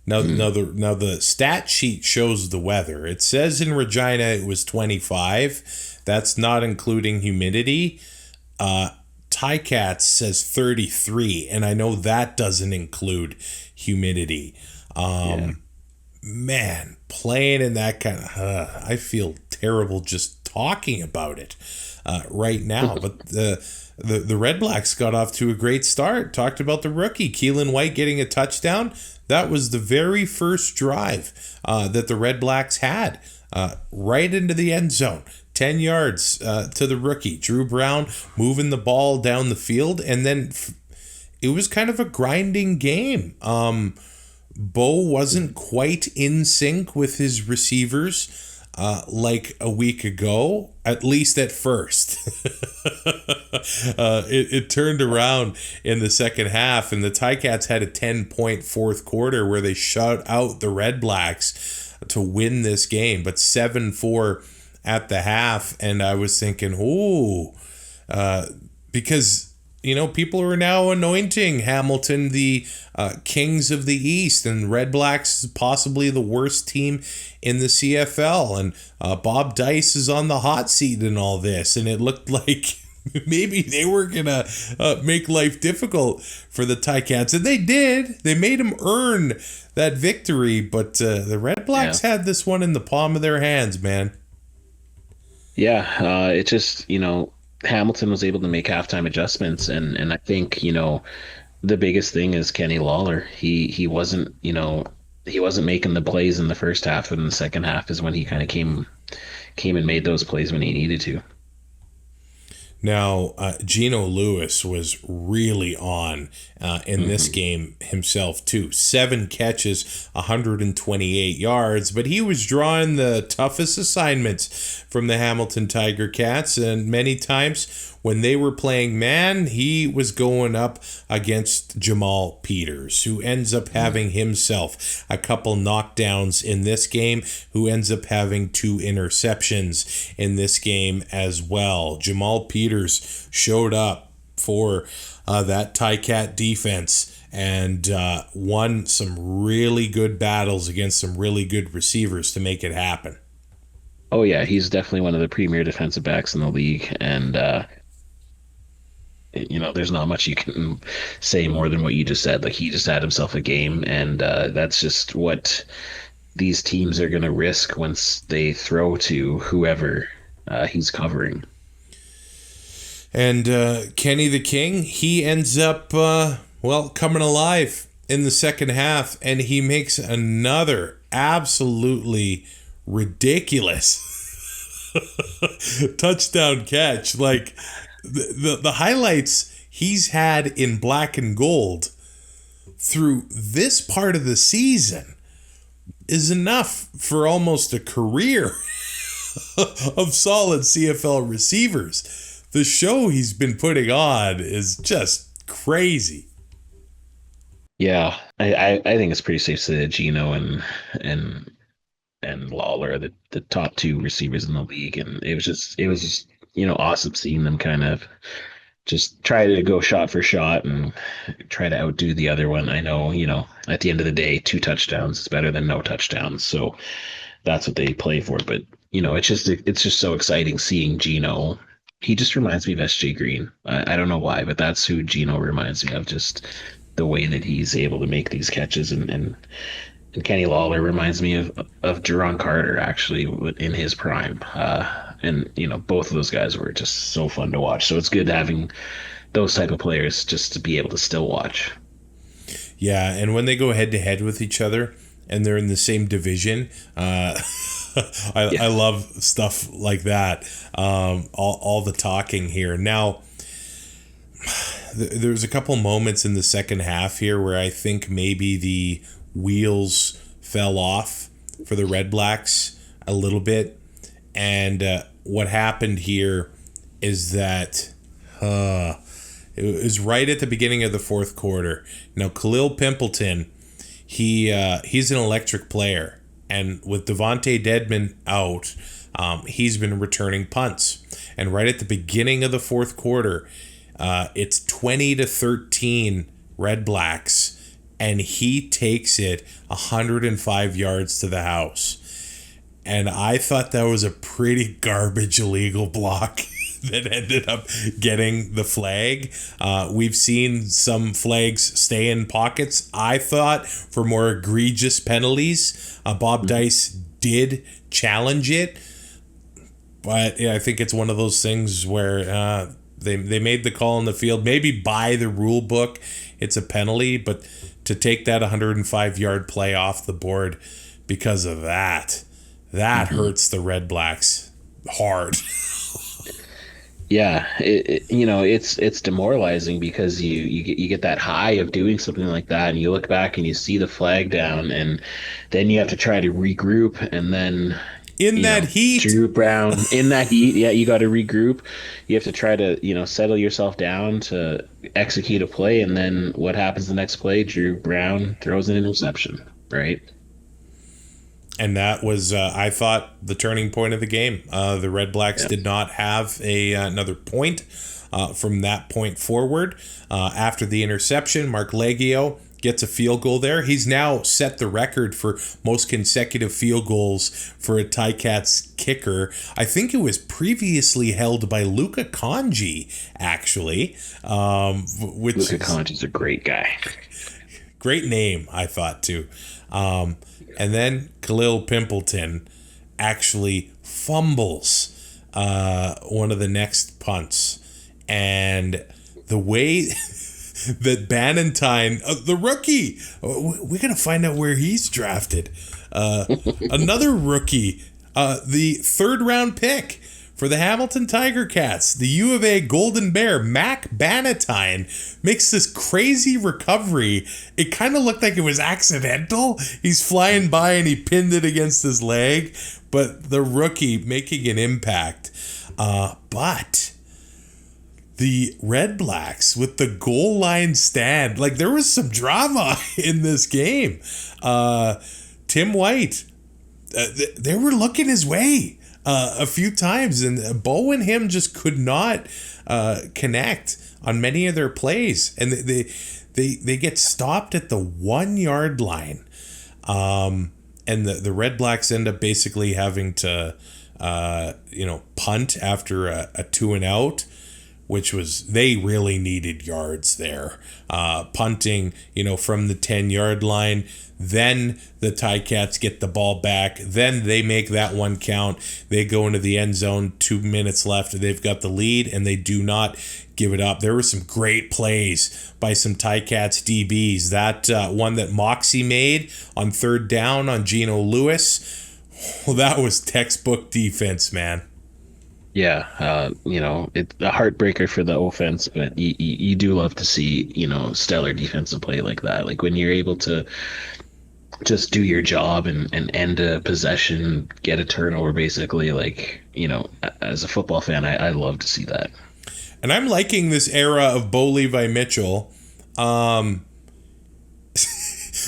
Now the stat sheet shows the weather. It says in Regina it was 25. That's not including humidity. Ticats says 33, and I know that doesn't include humidity. Man, playing in that kind of I feel terrible just talking about it right now. But the RedBlacks got off to a great start. Talked about the rookie Keelan White getting a touchdown. That was the very first drive that the RedBlacks had, right into the end zone. 10 yards to the rookie. Drew Brown moving the ball down the field, and then it was kind of a grinding game. Bo wasn't quite in sync with his receivers. like a week ago, at least at first. It turned around in the second half, and the Ticats had a 10-point fourth quarter where they shut out the RedBlacks to win this game, but 7-4 at the half. And I was thinking, because people are now anointing Hamilton the Kings of the East, and RedBlacks is possibly the worst team in the CFL, and Bob Dice is on the hot seat in all this, and it looked like maybe they were gonna make life difficult for the Ticats, and they did. They made them earn that victory, but the RedBlacks had this one in the palm of their hands, man. Yeah, it just, Hamilton was able to make halftime adjustments, and I think, the biggest thing is Kenny Lawler. He wasn't, he wasn't making the plays in the first half, and in the second half is when he kind of came and made those plays when he needed to. Now, Geno Lewis was really on in this game himself, too. 7 catches, 128 yards, but he was drawing the toughest assignments from the Hamilton Tiger Cats, and many times when they were playing man, he was going up against Jamal Peters, who ends up having himself a couple knockdowns in this game, who ends up having 2 interceptions in this game as well. Jamal Peters showed up for that Ticat defense and won some really good battles against some really good receivers to make it happen. Oh, yeah, he's definitely one of the premier defensive backs in the league, and there's not much you can say more than what you just said. Like, he just had himself a game, and that's just what these teams are going to risk once they throw to whoever he's covering. And Kenny the King, he ends up, coming alive in the second half, and he makes another absolutely ridiculous touchdown catch. Like, the highlights he's had in black and gold through this part of the season is enough for almost a career of solid CFL receivers. The show he's been putting on is just crazy. Yeah, I think it's pretty safe to say that Geno and Lawler are the top 2 receivers in the league, and it was just awesome seeing them kind of just try to go shot for shot and try to outdo the other one. I know, at the end of the day, 2 touchdowns is better than no touchdowns, so that's what they play for. But it's just so exciting seeing Geno. He just reminds me of SJ Green. I don't know why, but that's who Geno reminds me of. Just the way that he's able to make these catches, and Kenny Lawler reminds me of Jerron Carter, actually, in his prime. And both of those guys were just so fun to watch. So it's good having those type of players just to be able to still watch. Yeah, and when they go head to head with each other and they're in the same division, I love stuff like that. All the talking here. Now, there's a couple moments in the second half here where I think maybe the wheels fell off for the RedBlacks a little bit. And what happened here is that it was right at the beginning of the fourth quarter. Now, Khalil Pimpleton, he's an electric player. And with Devontae Dedmon out, he's been returning punts. And right at the beginning of the fourth quarter, it's 20-13 RedBlacks, and he takes it 105 yards to the house. And I thought that was a pretty garbage illegal block that ended up getting the flag. We've seen some flags stay in pockets, I thought, for more egregious penalties. Bob Dice did challenge it, but I think it's one of those things where they made the call in the field. Maybe by the rule book, it's a penalty, but to take that 105-yard play off the board because of that hurts the RedBlacks hard. Yeah, it's demoralizing because you get that high of doing something like that, and you look back and you see the flag down, and then you have to try to regroup, and then in that heat. Drew Brown in that heat. Yeah, you got to regroup. You have to try to, settle yourself down to execute a play. And then what happens the next play? Drew Brown throws an interception, right? And that was, I thought, the turning point of the game. The RedBlacks did not have another point from that point forward. After the interception, Mark Leggio gets a field goal there. He's now set the record for most consecutive field goals for a Ticats kicker. I think it was previously held by Luca Conji, actually. Luca Conji's a great guy. Great name, I thought, too. And then Khalil Pimpleton actually fumbles one of the next punts. And the way that Bannatyne, the rookie, we're going to find out where he's drafted. Another rookie, the third-round pick for the Hamilton Tiger Cats, the U of A Golden Bear, Mac Bannatyne, makes this crazy recovery. It kind of looked like it was accidental. He's flying by and he pinned it against his leg, but the rookie making an impact. But the RedBlacks with the goal line stand, like there was some drama in this game. Tim White, they were looking his way a few times, and Bo and him just could not connect on many of their plays, and they get stopped at the 1 yard line, and the RedBlacks end up basically having to punt after a 2 and out, which was, they really needed yards there, punting from the 10 yard line. Then the Ticats get the ball back. Then they make that one count. They go into the end zone, 2 minutes left. They've got the lead, and they do not give it up. There were some great plays by some Ticats DBs. That one that Moxie made on third down on Geno Lewis, well, that was textbook defense, man. Yeah, it's a heartbreaker for the offense, but you do love to see, stellar defensive play like that. Like when you're able to just do your job and end a possession, get a turnover, basically. Like, as a football fan, I love to see that. And I'm liking this era of Bo Levi Mitchell.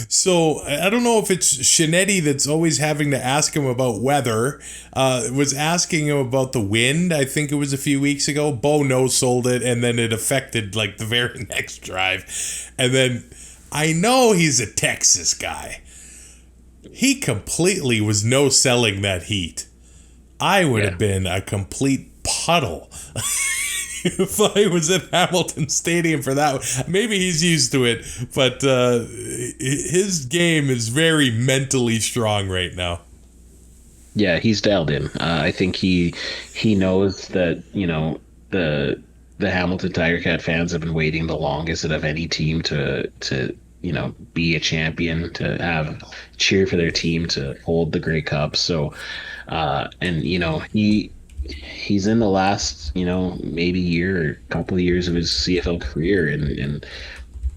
So I don't know if it's Shinetti that's always having to ask him about weather. Was asking him about the wind. I think it was a few weeks ago. Bo no-sold it, and then it affected like the very next drive. And then I know he's a Texas guy. He completely was no-selling that heat. I would have been a complete puddle if I was at Hamilton Stadium for that. Maybe he's used to it, but his game is very mentally strong right now. Yeah, he's dialed in. I think he knows that, the Hamilton Tiger Cat fans have been waiting the longest of any team to be a champion, to have cheer for their team, to hold the Grey Cup. So, he's in the last, maybe year or couple of years of his CFL career, and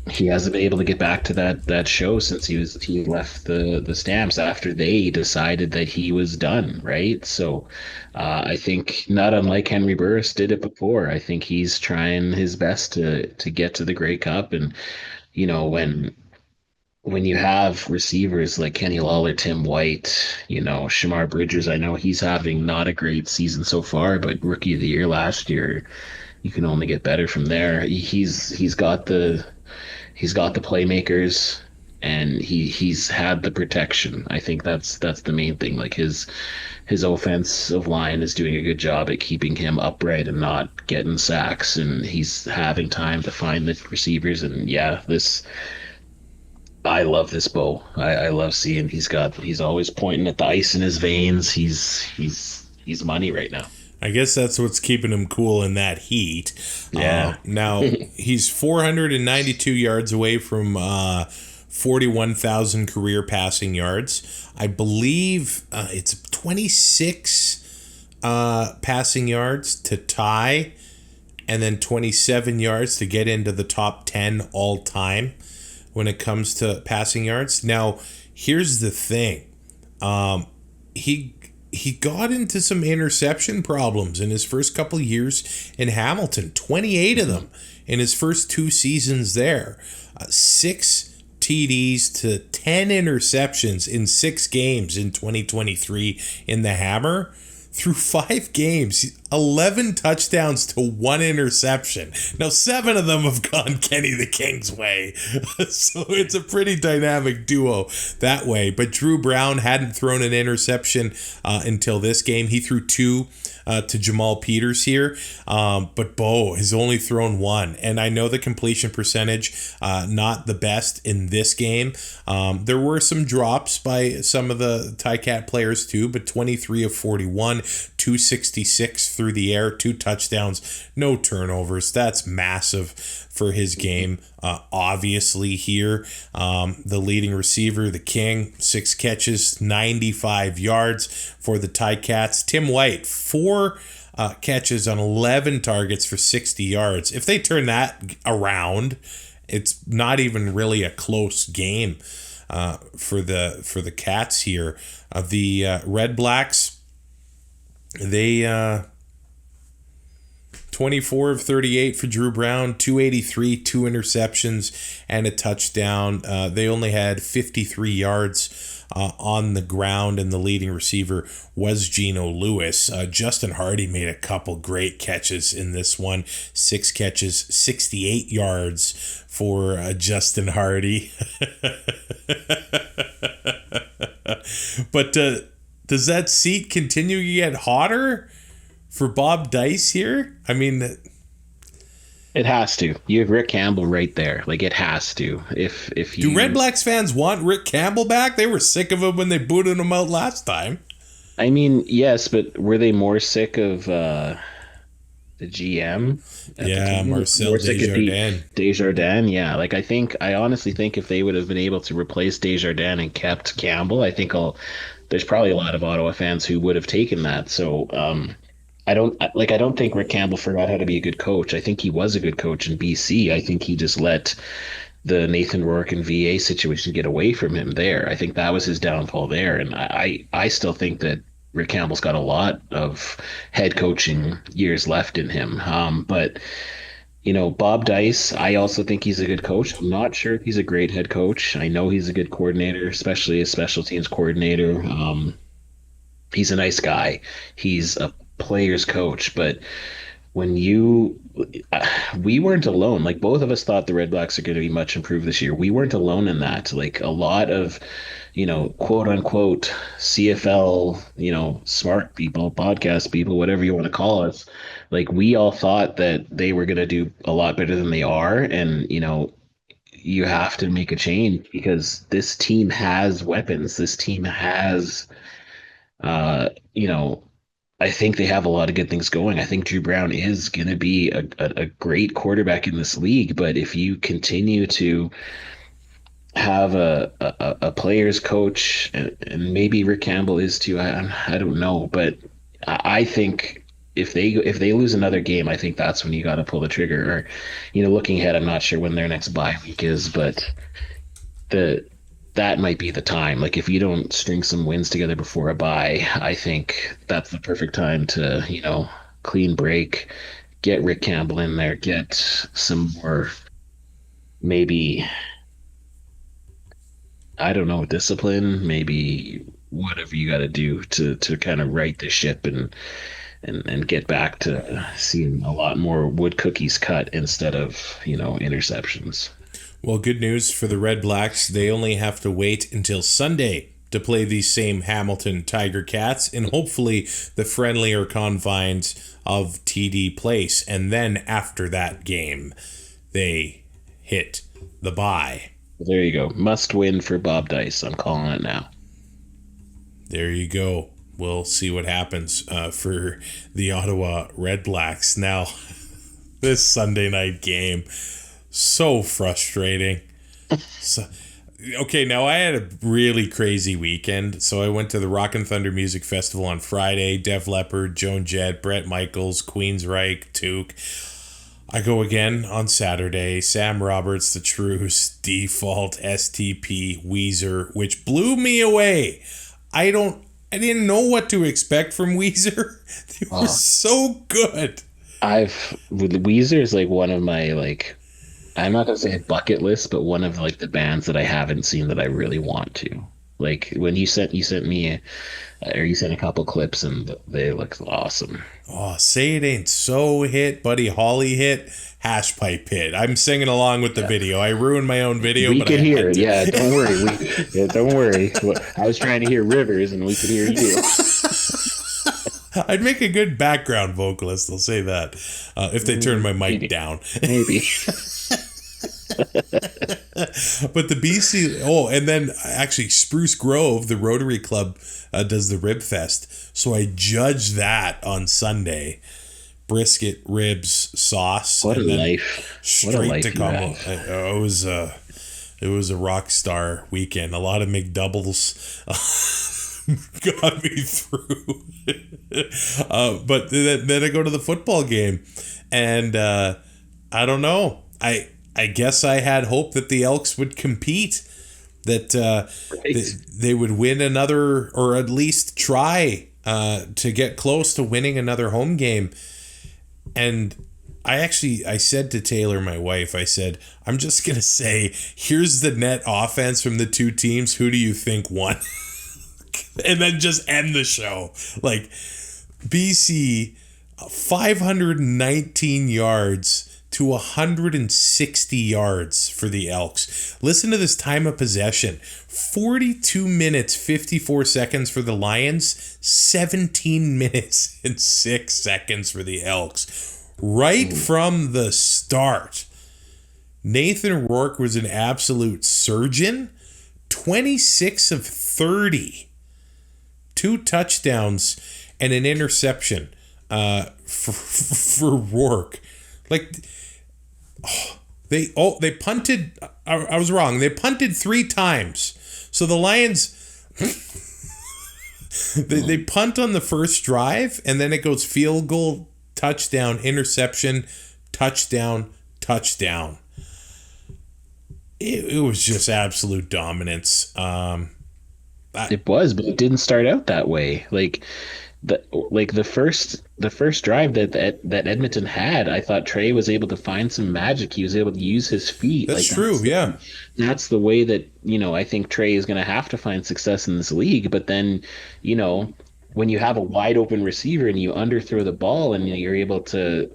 he hasn't been able to get back to that show since he left the Stamps after they decided that he was done, right? So I think, not unlike Henry Burris did it before, I think he's trying his best to get to the Grey Cup. And when you have receivers like Kenny Lawler, Tim White, Shamar Bridgers, I know he's having not a great season so far, but Rookie of the Year last year, you can only get better from there. He's got the playmakers, and he's had the protection. I think that's the main thing. Like his offensive line is doing a good job at keeping him upright and not getting sacks, and he's having time to find the receivers. And I love this Bo. I love seeing he's always pointing at the ice in his veins. He's money right now. I guess that's what's keeping him cool in that heat. Yeah. Now he's 492 yards away from 41,000 career passing yards. I believe it's 26 passing yards to tie, and then 27 yards to get into the top 10 all time when it comes to passing yards. Now, here's the thing. he got into some interception problems in his first couple of years in Hamilton. 28 of them in his first 2 seasons there. 6 TDs to 10 interceptions in 6 games in 2023 in the Hammer. Through 5 games, 11 touchdowns to 1 interception. Now, 7 of them have gone Kenny the King's way. So it's a pretty dynamic duo that way. But Drew Brown hadn't thrown an interception until this game. He threw 2 to Jamal Peters here. But Bo has only thrown 1. And I know the completion percentage, not the best in this game. There were some drops by some of the Ticat players too, but 23 of 41, 266 through the air, 2 touchdowns, no turnovers. That's massive for his game. Obviously here, the leading receiver, the King, 6 catches, 95 yards for the Ticats. Tim White, 4 catches on 11 targets for 60 yards. If they turn that around, it's not even really a close game for the Cats here. The RedBlacks, they 24 of 38 for Drew Brown, 283, 2 interceptions, and a touchdown. They only had 53 yards on the ground, and the leading receiver was Geno Lewis. Justin Hardy made a couple great catches in this one. 6 catches, 68 yards for Justin Hardy. But does that seat continue to get hotter for Bob Dice here? I mean, it has to. You have Rick Campbell right there. Like, it has to. If you do RedBlacks fans want Rick Campbell back? They were sick of him when they booted him out last time. I mean, yes, but were they more sick of the GM? Marcel Desjardins. Desjardins, yeah. Like, I honestly think if they would have been able to replace Desjardins and kept Campbell, I think there's probably a lot of Ottawa fans who would have taken that. So, I don't think Rick Campbell forgot how to be a good coach. I think he was a good coach in BC. I think he just let the Nathan Rourke and VA situation get away from him there. I think that was his downfall there. And I still think that Rick Campbell's got a lot of head coaching years left in him. But, Bob Dice, I also think he's a good coach. I'm not sure if he's a great head coach. I know he's a good coordinator, especially a special teams coordinator. He's a nice guy. He's a player's coach, but we weren't alone. Like, both of us thought the RedBlacks are going to be much improved this year. We weren't alone in that. Like, a lot of, quote unquote CFL, smart people, podcast people, whatever you want to call us. Like, we all thought that they were going to do a lot better than they are. And, you have to make a change because this team has weapons. This team has, I think they have a lot of good things going. I think Drew Brown is going to be a great quarterback in this league. But if you continue to have a player's coach, and maybe Rick Campbell is too, I don't know. But I think if they lose another game, I think that's when you got to pull the trigger. Or, looking ahead, I'm not sure when their next bye week is, but that might be the time. Like, if you don't string some wins together before a bye, I think that's the perfect time to, clean break, get Rick Campbell in there, get some more, maybe, I don't know, discipline, maybe whatever you got to do to kind of right the ship and get back to seeing a lot more wood cookies cut instead of, interceptions. Well, good news for the RedBlacks. They only have to wait until Sunday to play these same Hamilton Tiger Cats in hopefully the friendlier confines of TD Place. And then after that game, they hit the bye. There you go. Must win for Bob Dice. I'm calling it now. There you go. We'll see what happens for the Ottawa RedBlacks. Now, this Sunday night game, so frustrating. Okay, now I had a really crazy weekend. So I went to the Rock and Thunder Music Festival on Friday. Def Leppard, Joan Jett, Brett Michaels, Queensryche, Took. I go again on Saturday. Sam Roberts, The Truce, Default, STP, Weezer, which blew me away. I don't I didn't know what to expect from Weezer. They were so good. Weezer is like one of my, like, I'm not gonna say a bucket list, but one of like the bands that I haven't seen that I really want to. Like when you sent me you sent a couple clips and they look awesome. Oh, Say It Ain't So hit, Buddy Holly hit, Hash Pipe hit. I'm singing along with the video. I ruined my own video. We could hear it. Yeah, don't worry. Don't worry. I was trying to hear Rivers and we could hear you. I'd make a good background vocalist, I'll say that, if they turn my mic down. Maybe. But the BC, and then actually Spruce Grove, the Rotary Club, does the Rib Fest. So I judged that on Sunday. Brisket, ribs, sauce. What a then life. Straight to combo. It was a rock star weekend. A lot of McDoubles got me through. But then I go to the football game. And I don't know. I guess I had hope that the Elks would compete, that they would win another, or at least try to get close to winning another home game. And I said to Taylor, my wife, I said, I'm just going to say, here's the net offense from the two teams. Who do you think won? And then just end the show. Like, BC, 519 yards to 160 yards for the Elks. Listen to this time of possession. 42 minutes, 54 seconds for the Lions. 17 minutes and 6 seconds for the Elks. Right from the start, Nathan Rourke was an absolute surgeon. 26 of 30. 2 touchdowns and an interception for Rourke. Like, they punted. I was wrong. They punted 3 times. So the Lions, they punt on the first drive, and then it goes field goal, touchdown, interception, touchdown, touchdown. It was just absolute dominance. It was, but it didn't start out that way. The first drive that Edmonton had, I thought Trey was able to find some magic. He was able to use his feet. That's true, yeah. That's the way that, I think Trey is going to have to find success in this league. But then, when you have a wide open receiver and you underthrow the ball and you're able to,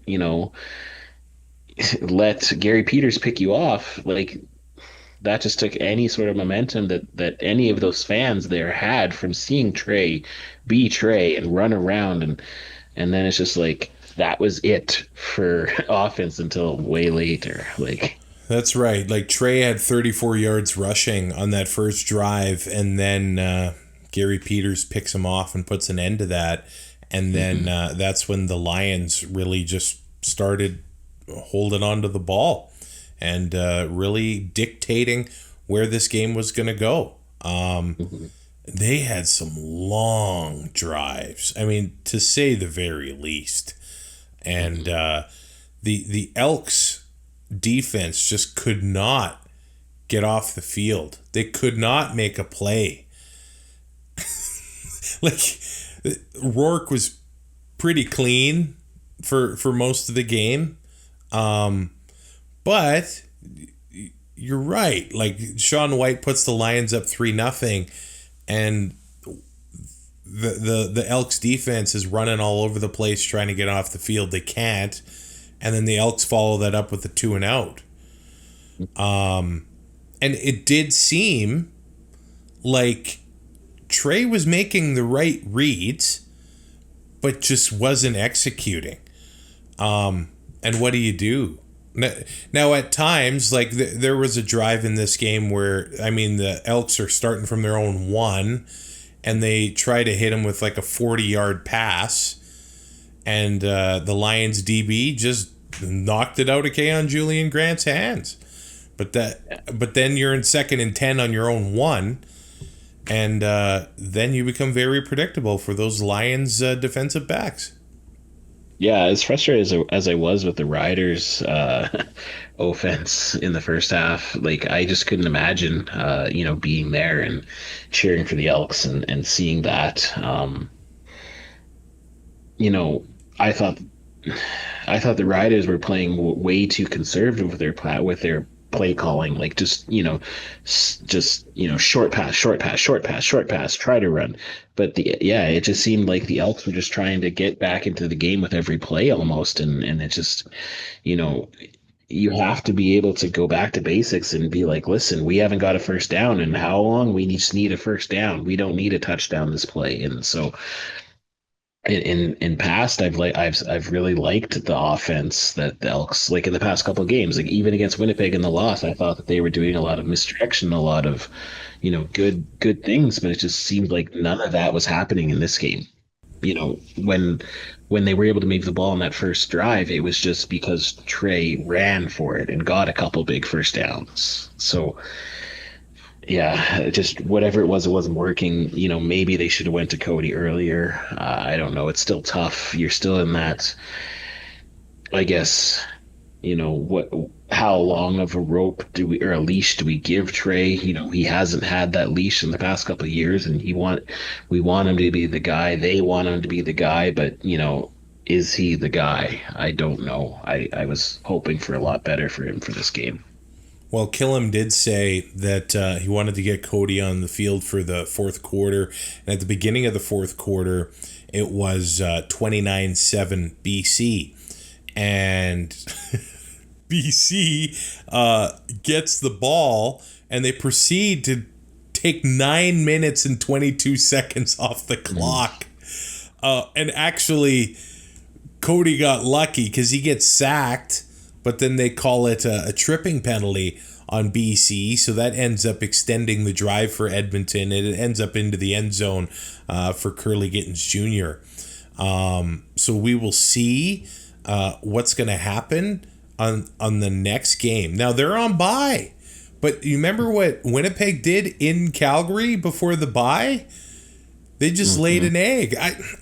let Gary Peters pick you off, like, that just took any sort of momentum that any of those fans there had from seeing Trey be Trey and run around, and then it's just like that was it for offense until way later. Like, that's right. Like, Trey had 34 yards rushing on that first drive, and then Gary Peters picks him off and puts an end to that, and then that's when the Lions really just started holding on to the ball and really dictating where this game was going to go. They had some long drives. I mean, to say the very least. And the Elks defense just could not get off the field. They could not make a play. Like, Rourke was pretty clean for most of the game. But you're right. Like, Sean White puts the Lions up 3-0, and the Elks defense is running all over the place trying to get off the field. They can't. And then the Elks follow that up with a 2-and-out. And it did seem like Trey was making the right reads, but just wasn't executing. And what do? Now, at times, like, there was a drive in this game where, I mean, the Elks are starting from their own 1, and they try to hit him with, like, a 40-yard pass, and the Lions DB just knocked it out of Keon Julian Grant's hands. But then you're in 2nd and 10 on your own 1, and then you become very predictable for those Lions defensive backs. Yeah, as frustrated as I was with the Riders offense in the first half, like I just couldn't imagine being there and cheering for the Elks and seeing that. You know, I thought I thought the Riders were playing way too conservative with their play calling, like short pass, short pass, short pass, short pass, try to run. But it just seemed like the Elks were just trying to get back into the game with every play almost, and it just, you know, you have to be able to go back to basics and be like, listen, we haven't got a first down in how long? We just need a first down. We don't need a touchdown this play, and so in past I've really liked the offense that the Elks, like in the past couple of games, like even against Winnipeg in the loss, I thought that they were doing a lot of misdirection, a lot of good things, but it just seemed like none of that was happening in this game. When they were able to move the ball in that first drive, it was just because Trey ran for it and got a couple big first downs. So yeah, just whatever it wasn't working. Maybe they should have went to Cody earlier. I don't know. It's still tough. You're still in that, I guess, how long of a rope or a leash do we give Trey? He hasn't had that leash in the past couple of years, and we want him to be the guy. They want him to be the guy, but is he the guy? I don't know. I was hoping for a lot better for him for this game. Well, Killam did say that he wanted to get Cody on the field for the fourth quarter. And at the beginning of the fourth quarter, it was 29-7 BC. And BC gets the ball, and they proceed to take 9 minutes and 22 seconds off the clock. And actually, Cody got lucky because he gets sacked. But then they call it a tripping penalty on BC, so that ends up extending the drive for Edmonton, and it ends up into the end zone for Curly Gittens Jr. So we will see what's going to happen on the next game. Now, they're on bye, but you remember what Winnipeg did in Calgary before the bye? They just laid an egg.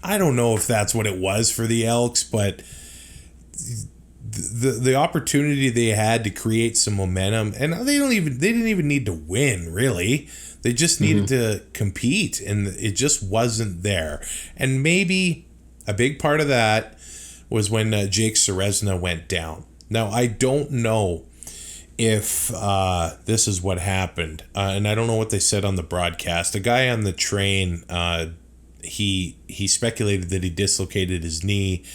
I don't know if that's what it was for the Elks, but the opportunity they had to create some momentum, and they didn't even need to win, really. They just needed to compete, and it just wasn't there. And maybe a big part of that was when Jake Ceresna went down. Now, I don't know if this is what happened, and I don't know what they said on the broadcast. A guy on the train, he speculated that he dislocated his knee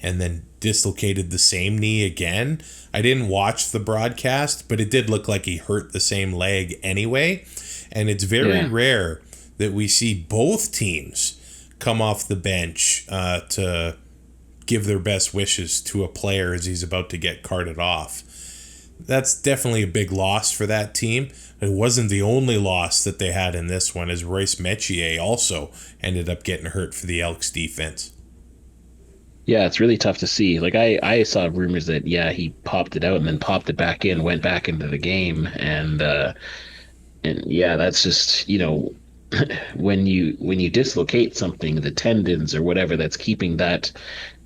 and then dislocated the same knee again. I didn't watch the broadcast, but it did look like he hurt the same leg anyway. And it's very rare that we see both teams come off the bench to give their best wishes to a player as he's about to get carted off. That's definitely a big loss for that team. It wasn't the only loss that they had in this one, as Royce Metier also ended up getting hurt for the Elks defense. Yeah, it's really tough to see. Like I saw rumors that he popped it out and then popped it back in, went back into the game, and that's just when you dislocate something, the tendons or whatever that's keeping that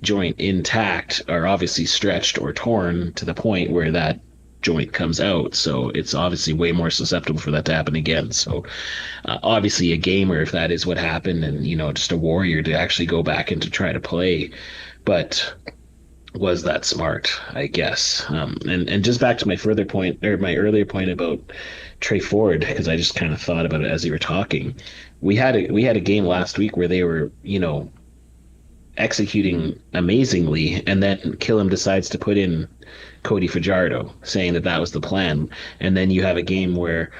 joint intact are obviously stretched or torn to the point where that joint comes out. So it's obviously way more susceptible for that to happen again. So obviously a gamer, if that is what happened, and just a warrior to actually go back and to try to play. But was that smart? I guess. And just back to my earlier point about Trey Ford, because I just kind of thought about it as you were talking. We had a game last week where they were executing amazingly, and then Killam decides to put in Cody Fajardo, saying that was the plan. And then you have a game where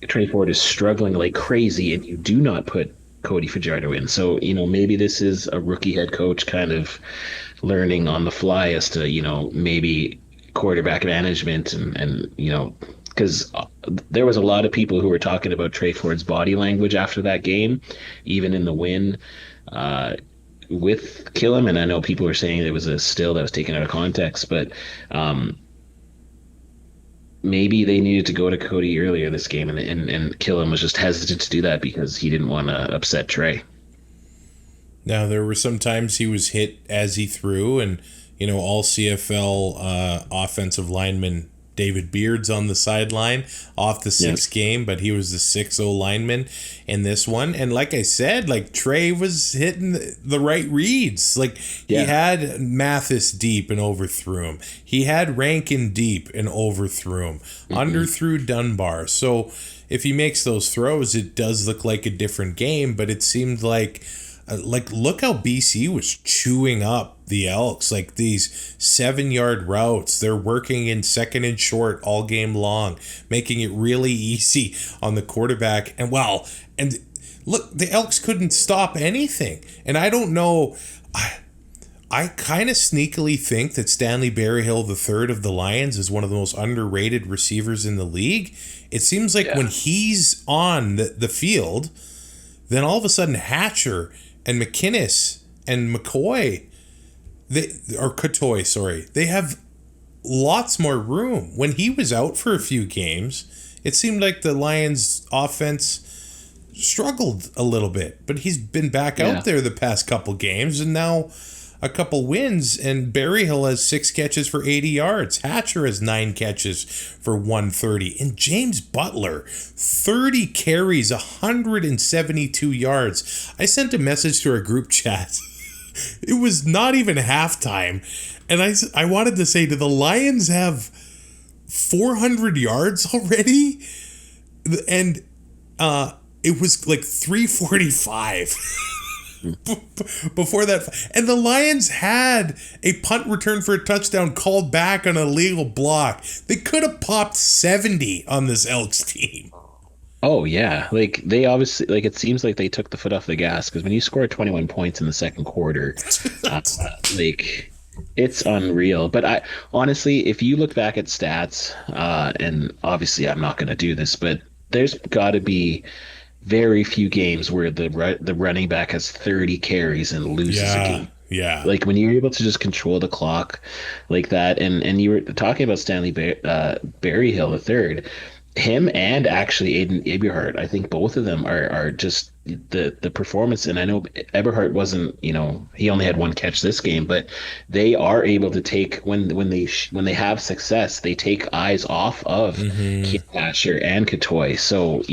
Trey Ford is struggling like crazy, and you do not put Cody Fajardo in. So, maybe this is a rookie head coach kind of learning on the fly as to, maybe quarterback management and because there was a lot of people who were talking about Trey Ford's body language after that game, even in the win with Killam. And I know people were saying it was a still that was taken out of context, but maybe they needed to go to Cody earlier this game, and Killam was just hesitant to do that because he didn't want to upset Trey. Now, there were some times he was hit as he threw, and, all CFL offensive lineman David Beard's on the sideline off the sixth game, but he was the 6-0 lineman in this one. And like I said, Trey was hitting the right reads. He had Mathis deep and overthrew him. He had Rankin deep and overthrew him. Underthrew Dunbar. So if he makes those throws, it does look like a different game, but it seemed like look how BC was chewing up the Elks, these 7-yard routes. They're working in second and short all game long, making it really easy on the quarterback. And look, the Elks couldn't stop anything. And I don't know, I kind of sneakily think that Stanley Berryhill III of the Lions is one of the most underrated receivers in the league. It seems like when he's on the field, then all of a sudden Hatcher and McInnes and McCoy, they have lots more room. When he was out for a few games, it seemed like the Lions offense struggled a little bit, but he's been back out there the past couple games, and now a couple wins, and Berryhill has 6 catches for 80 yards. Hatcher has 9 catches for 130. And James Butler, 30 carries, 172 yards. I sent a message to our group chat. It was not even halftime. And I wanted to say, do the Lions have 400 yards already? And it was 345. Before that, and the Lions had a punt return for a touchdown called back on a legal block. They could have popped 70 on this Elks team. Oh yeah, they obviously, it seems like they took the foot off the gas, because when you score 21 points in the second quarter, it's unreal. But I honestly, if you look back at stats, and obviously I'm not going to do this, but there's got to be very few games where the running back has 30 carries and loses a game. Yeah. When you're able to just control the clock like that, and you were talking about Stanley Berryhill III, him and actually Aiden Eberhardt, I think both of them are just the performance. And I know Eberhardt wasn't, he only had 1 catch this game, but they are able to take, when they have success, they take eyes off of Keith Asher and Katoy. So,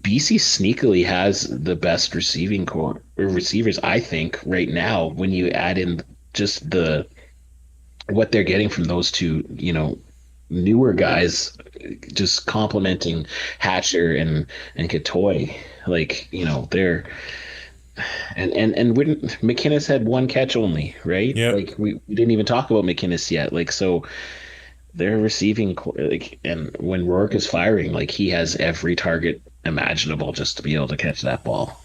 BC sneakily has the best receiving core or receivers, I think, right now, when you add in just what they're getting from those two, newer guys, just complementing Hatcher and Katoy. They're and when McInnes had 1 catch only, right? Yeah. We didn't even talk about McInnes yet. So they're receiving, and when Rourke is firing, he has every target imaginable just to be able to catch that ball.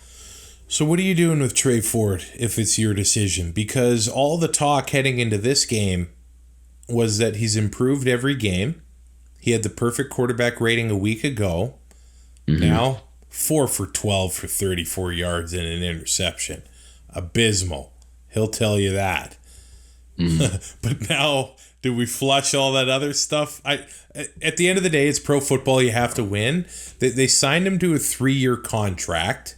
So what are you doing with Trey Ford if it's your decision? Because all the talk heading into this game was that he's improved every game. He had the perfect quarterback rating a week ago. Now 4 for 12 for 34 yards and an interception. Abysmal. He'll tell you that. But now, do we flush all that other stuff? At the end of the day, it's pro football. You have to win. They signed him to a 3-year contract.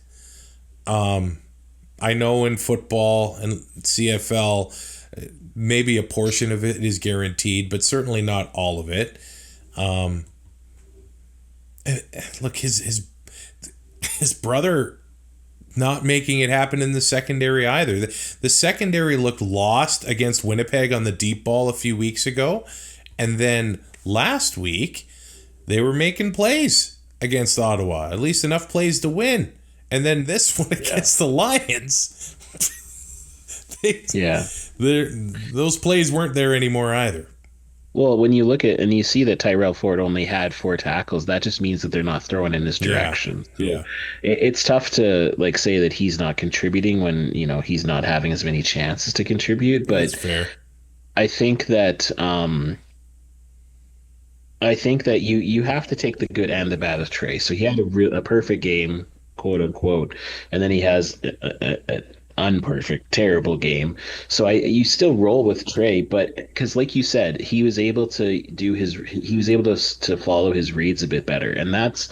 I know in football and CFL, maybe a portion of it is guaranteed, but certainly not all of it. Look, his brother not making it happen in the secondary either. The secondary looked lost against Winnipeg on the deep ball a few weeks ago. And then last week, they were making plays against Ottawa, at least enough plays to win. And then this one against the Lions, those plays weren't there anymore either. Well, when you look at and you see that Tyrell Ford only had 4 tackles, that just means that they're not throwing in his direction. Yeah. It's tough to say that he's not contributing when, he's not having as many chances to contribute. But that's fair. I think that you have to take the good and the bad of Trey. So he had a perfect game, quote unquote, and then he has unperfect, terrible game. So you still roll with Trey, but because like you said, he was able to follow his reads a bit better, and that's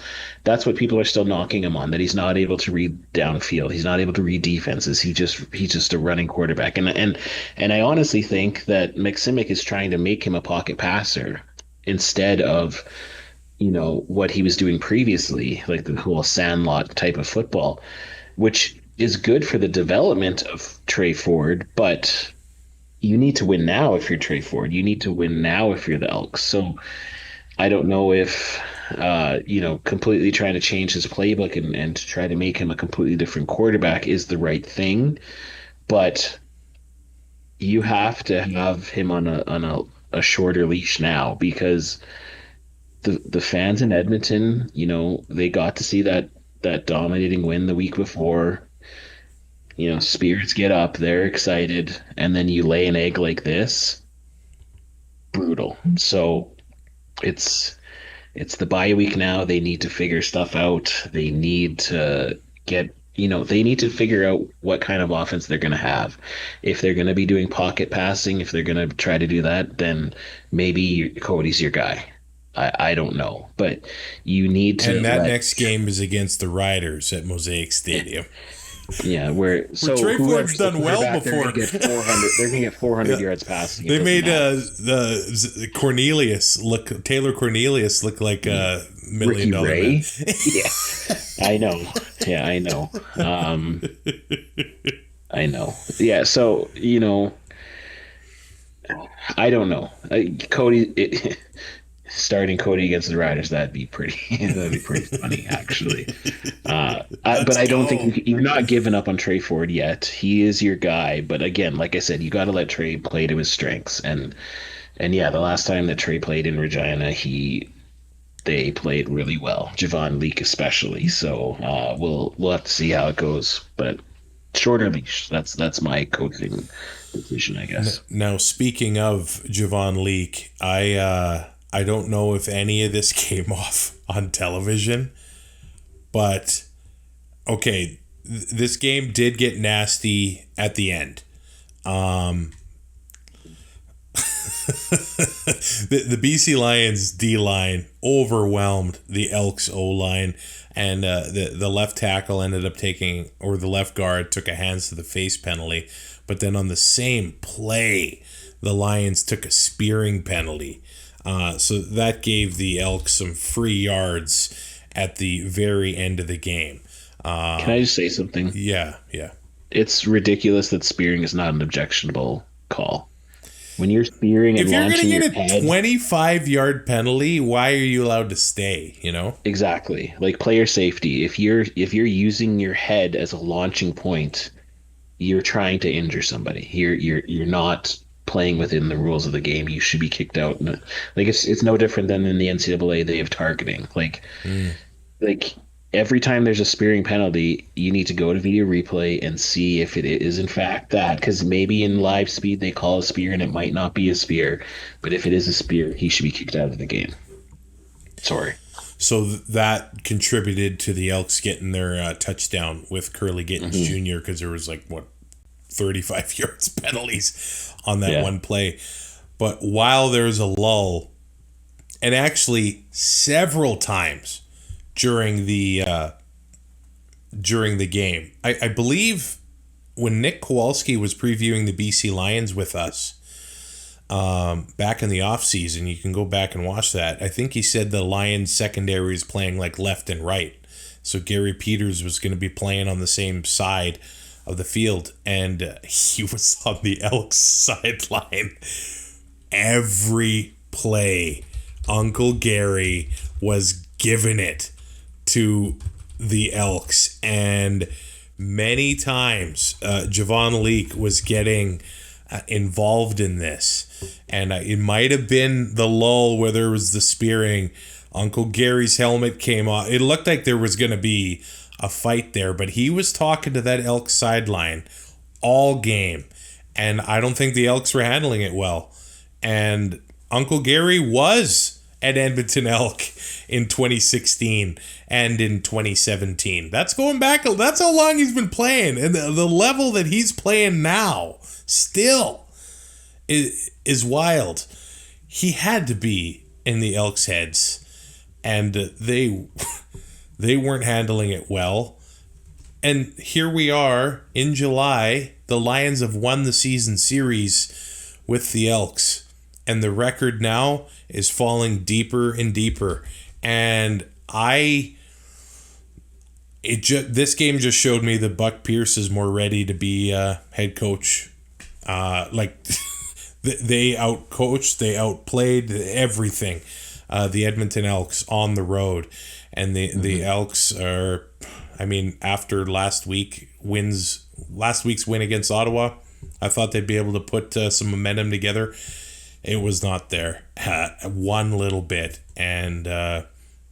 what people are still knocking him on, that he's not able to read downfield, he's not able to read defenses. He's just a running quarterback, and I honestly think that McSimic is trying to make him a pocket passer instead of what he was doing previously, like the whole sandlot type of football, which is good for the development of Trey Ford, but you need to win now if you're Trey Ford. You need to win now if you're the Elks. So I don't know if completely trying to change his playbook and to try to make him a completely different quarterback is the right thing, but you have to have him on a shorter leash now, because the fans in Edmonton, they got to see that dominating win the week before. Spirits get up, they're excited, and then you lay an egg like this, brutal. So it's the bye week now. They need to figure stuff out. They need to they need to figure out what kind of offense they're going to have. If they're going to be doing pocket passing, if they're going to try to do that, then maybe Cody's your guy. I don't know, but you need to. And that next game is against the Riders at Mosaic Stadium. Yeah, where Trey Ford's done well before. They're going to get 400 yards passing. They made the Taylor Cornelius look like a $1 million man. Yeah, I know. Yeah, I know. I know. Yeah, so I don't know. Cody. Starting Cody against the Riders, that'd be pretty funny, actually. But I don't think you're not giving up on Trey Ford yet. He is your guy, but again, like I said, you got to let Trey play to his strengths. And yeah, the last time that Trey played in Regina, they played really well. Javon Leake especially. So we'll have to see how it goes. But shorter leash. That's my coaching decision, I guess. Now, speaking of Javon Leake, I don't know if any of this came off on television, but okay, this game did get nasty at the end. The BC Lions D-line overwhelmed the Elks O-line, and the left tackle ended up the left guard took a hands to the face penalty, but then on the same play, the Lions took a spearing penalty. So that gave the Elks some free yards at the very end of the game. Can I just say something? Yeah. It's ridiculous that spearing is not an objectionable call. When you're spearing and launching your head... If you're going to get a 25-yard penalty, why are you allowed to stay, Exactly. Like player safety. If you're using your head as a launching point, you're trying to injure somebody. You're not playing within the rules of the game. You should be kicked out. Like it's no different than in the NCAA. They have targeting. Like every time there's a spearing penalty, you need to go to video replay and see if it is in fact that, because maybe in live speed they call a spear and it might not be a spear, but if it is a spear, he should be kicked out of the game. Sorry. So that contributed to the Elks getting their touchdown with Curly Gittens Jr. because there was 35 yards penalties on that one play. But while there's a lull, and actually several times during the game, I believe when Nick Kowalski was previewing the BC Lions with us back in the offseason, you can go back and watch that. I think he said the Lions secondary is playing left and right. So Gary Peters was going to be playing on the same side of the field, and he was on the Elks sideline every play. Uncle Gary was giving it to the Elks, and many times Javon Leake was getting involved in this, and it might have been the lull where there was the spearing. Uncle Gary's helmet came off. It looked like there was going to be a fight there, but he was talking to that Elks sideline all game, and I don't think the Elks were handling it well. And Uncle Gary was at Edmonton Elk in 2016 and in 2017. That's going back. That's how long he's been playing. And the level that he's playing now still is wild. He had to be in the Elks' heads, and they weren't handling it well. And here we are in July. The Lions have won the season series with the Elks, and the record now is falling deeper and deeper. And this game just showed me that Buck Pierce is more ready to be head coach. They outcoached, they outplayed everything. The Edmonton Elks on the road, and the Elks are, after last week's win against Ottawa, I thought they'd be able to put some momentum together. It was not there, one little bit, and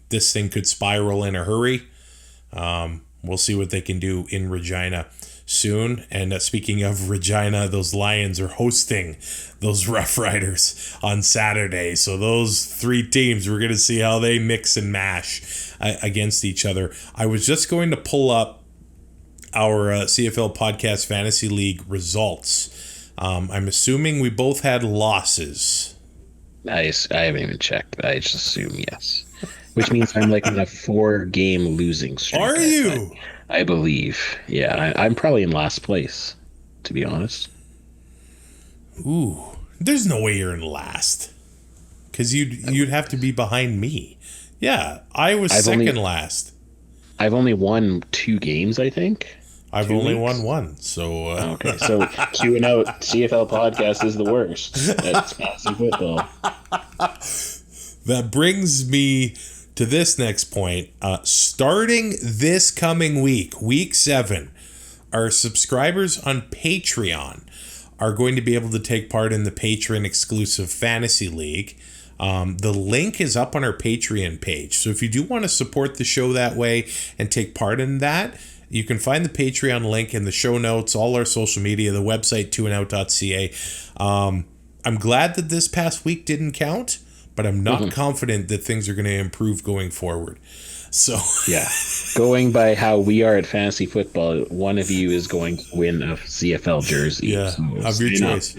this thing could spiral in a hurry. We'll see what they can do in Regina soon. And speaking of Regina, those Lions are hosting those Roughriders on Saturday. So those three teams, we're going to see how they mix and mash against each other. I was just going to pull up our CFL Podcast Fantasy League results. I'm assuming we both had losses. I haven't even checked, but I just assume yes. Which means I'm like on a 4-game losing streak. Are you? I believe. Yeah, I'm probably in last place, to be honest. Ooh, there's no way you're in last. Because you'd have to be behind me. Yeah, I was last. I've only won 2 games, I think. I've only won 1, so... Okay, so Q and Out CFL Podcast is the worst. That's fantasy football. That brings me to this next point. Starting this coming week 7, our subscribers on Patreon are going to be able to take part in the Patreon exclusive fantasy league. The link is up on our Patreon page. So if you do want to support the show that way and take part in that, you can find the Patreon link in the show notes, all our social media, the website, twoandout.ca. I'm glad that this past week didn't count, but I'm not confident that things are going to improve going forward. So yeah, going by how we are at fantasy football, one of you is going to win a CFL jersey. Yeah, so of your choice.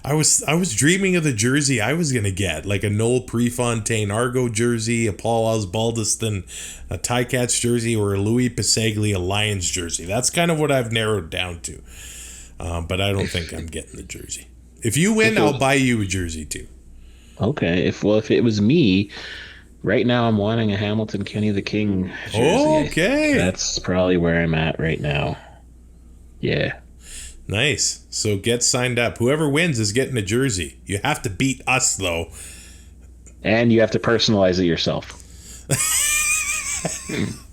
I was dreaming of the jersey I was going to get, like a Noel Prefontaine Argo jersey, a Paul Osbaldiston, a Ticats jersey, or a Louis Pasaglia Lions jersey. That's kind of what I've narrowed down to. But I don't think I'm getting the jersey. If you win, I'll buy you a jersey too. Okay. If it was me, right now I'm wanting a Hamilton Kenny the King jersey. Okay. That's probably where I'm at right now. Yeah. Nice. So get signed up. Whoever wins is getting a jersey. You have to beat us, though. And you have to personalize it yourself.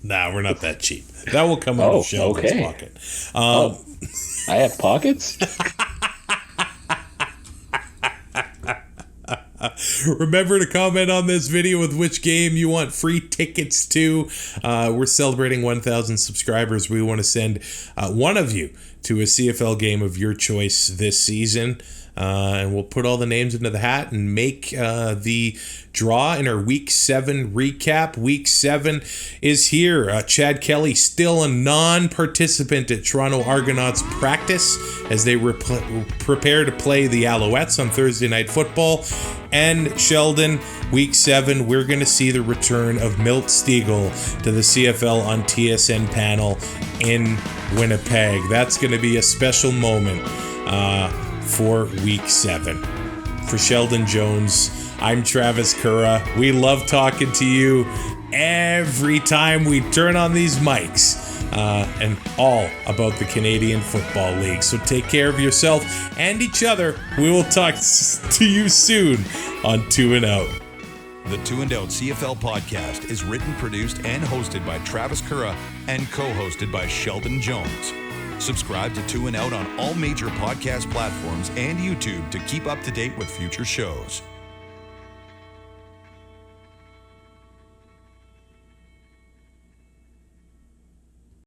Nah, we're not that cheap. That will come out of Sheldon's pocket. I have pockets? Remember to comment on this video with which game you want free tickets to. We're celebrating 1,000 subscribers. We want to send one of you to a CFL game of your choice this season. And we'll put all the names into the hat and make the draw in our Week 7 recap. Week 7 is here. Chad Kelly still a non-participant at Toronto Argonauts practice as they prepare to play the Alouettes on Thursday Night Football. And Sheldon, Week 7, we're going to see the return of Milt Stegall to the CFL on TSN panel in Winnipeg. That's going to be a special moment for Week 7. For Sheldon Jones, I'm Travis Currah. We love talking to you every time we turn on these mics, and all about the Canadian Football League. So take care of yourself and each other. We will talk to you soon on Two and Out. The Two and Out CFL podcast is written, produced, and hosted by Travis Currah and co-hosted by Sheldon Jones. Subscribe to Two and Out on all major podcast platforms and YouTube to keep up to date with future shows.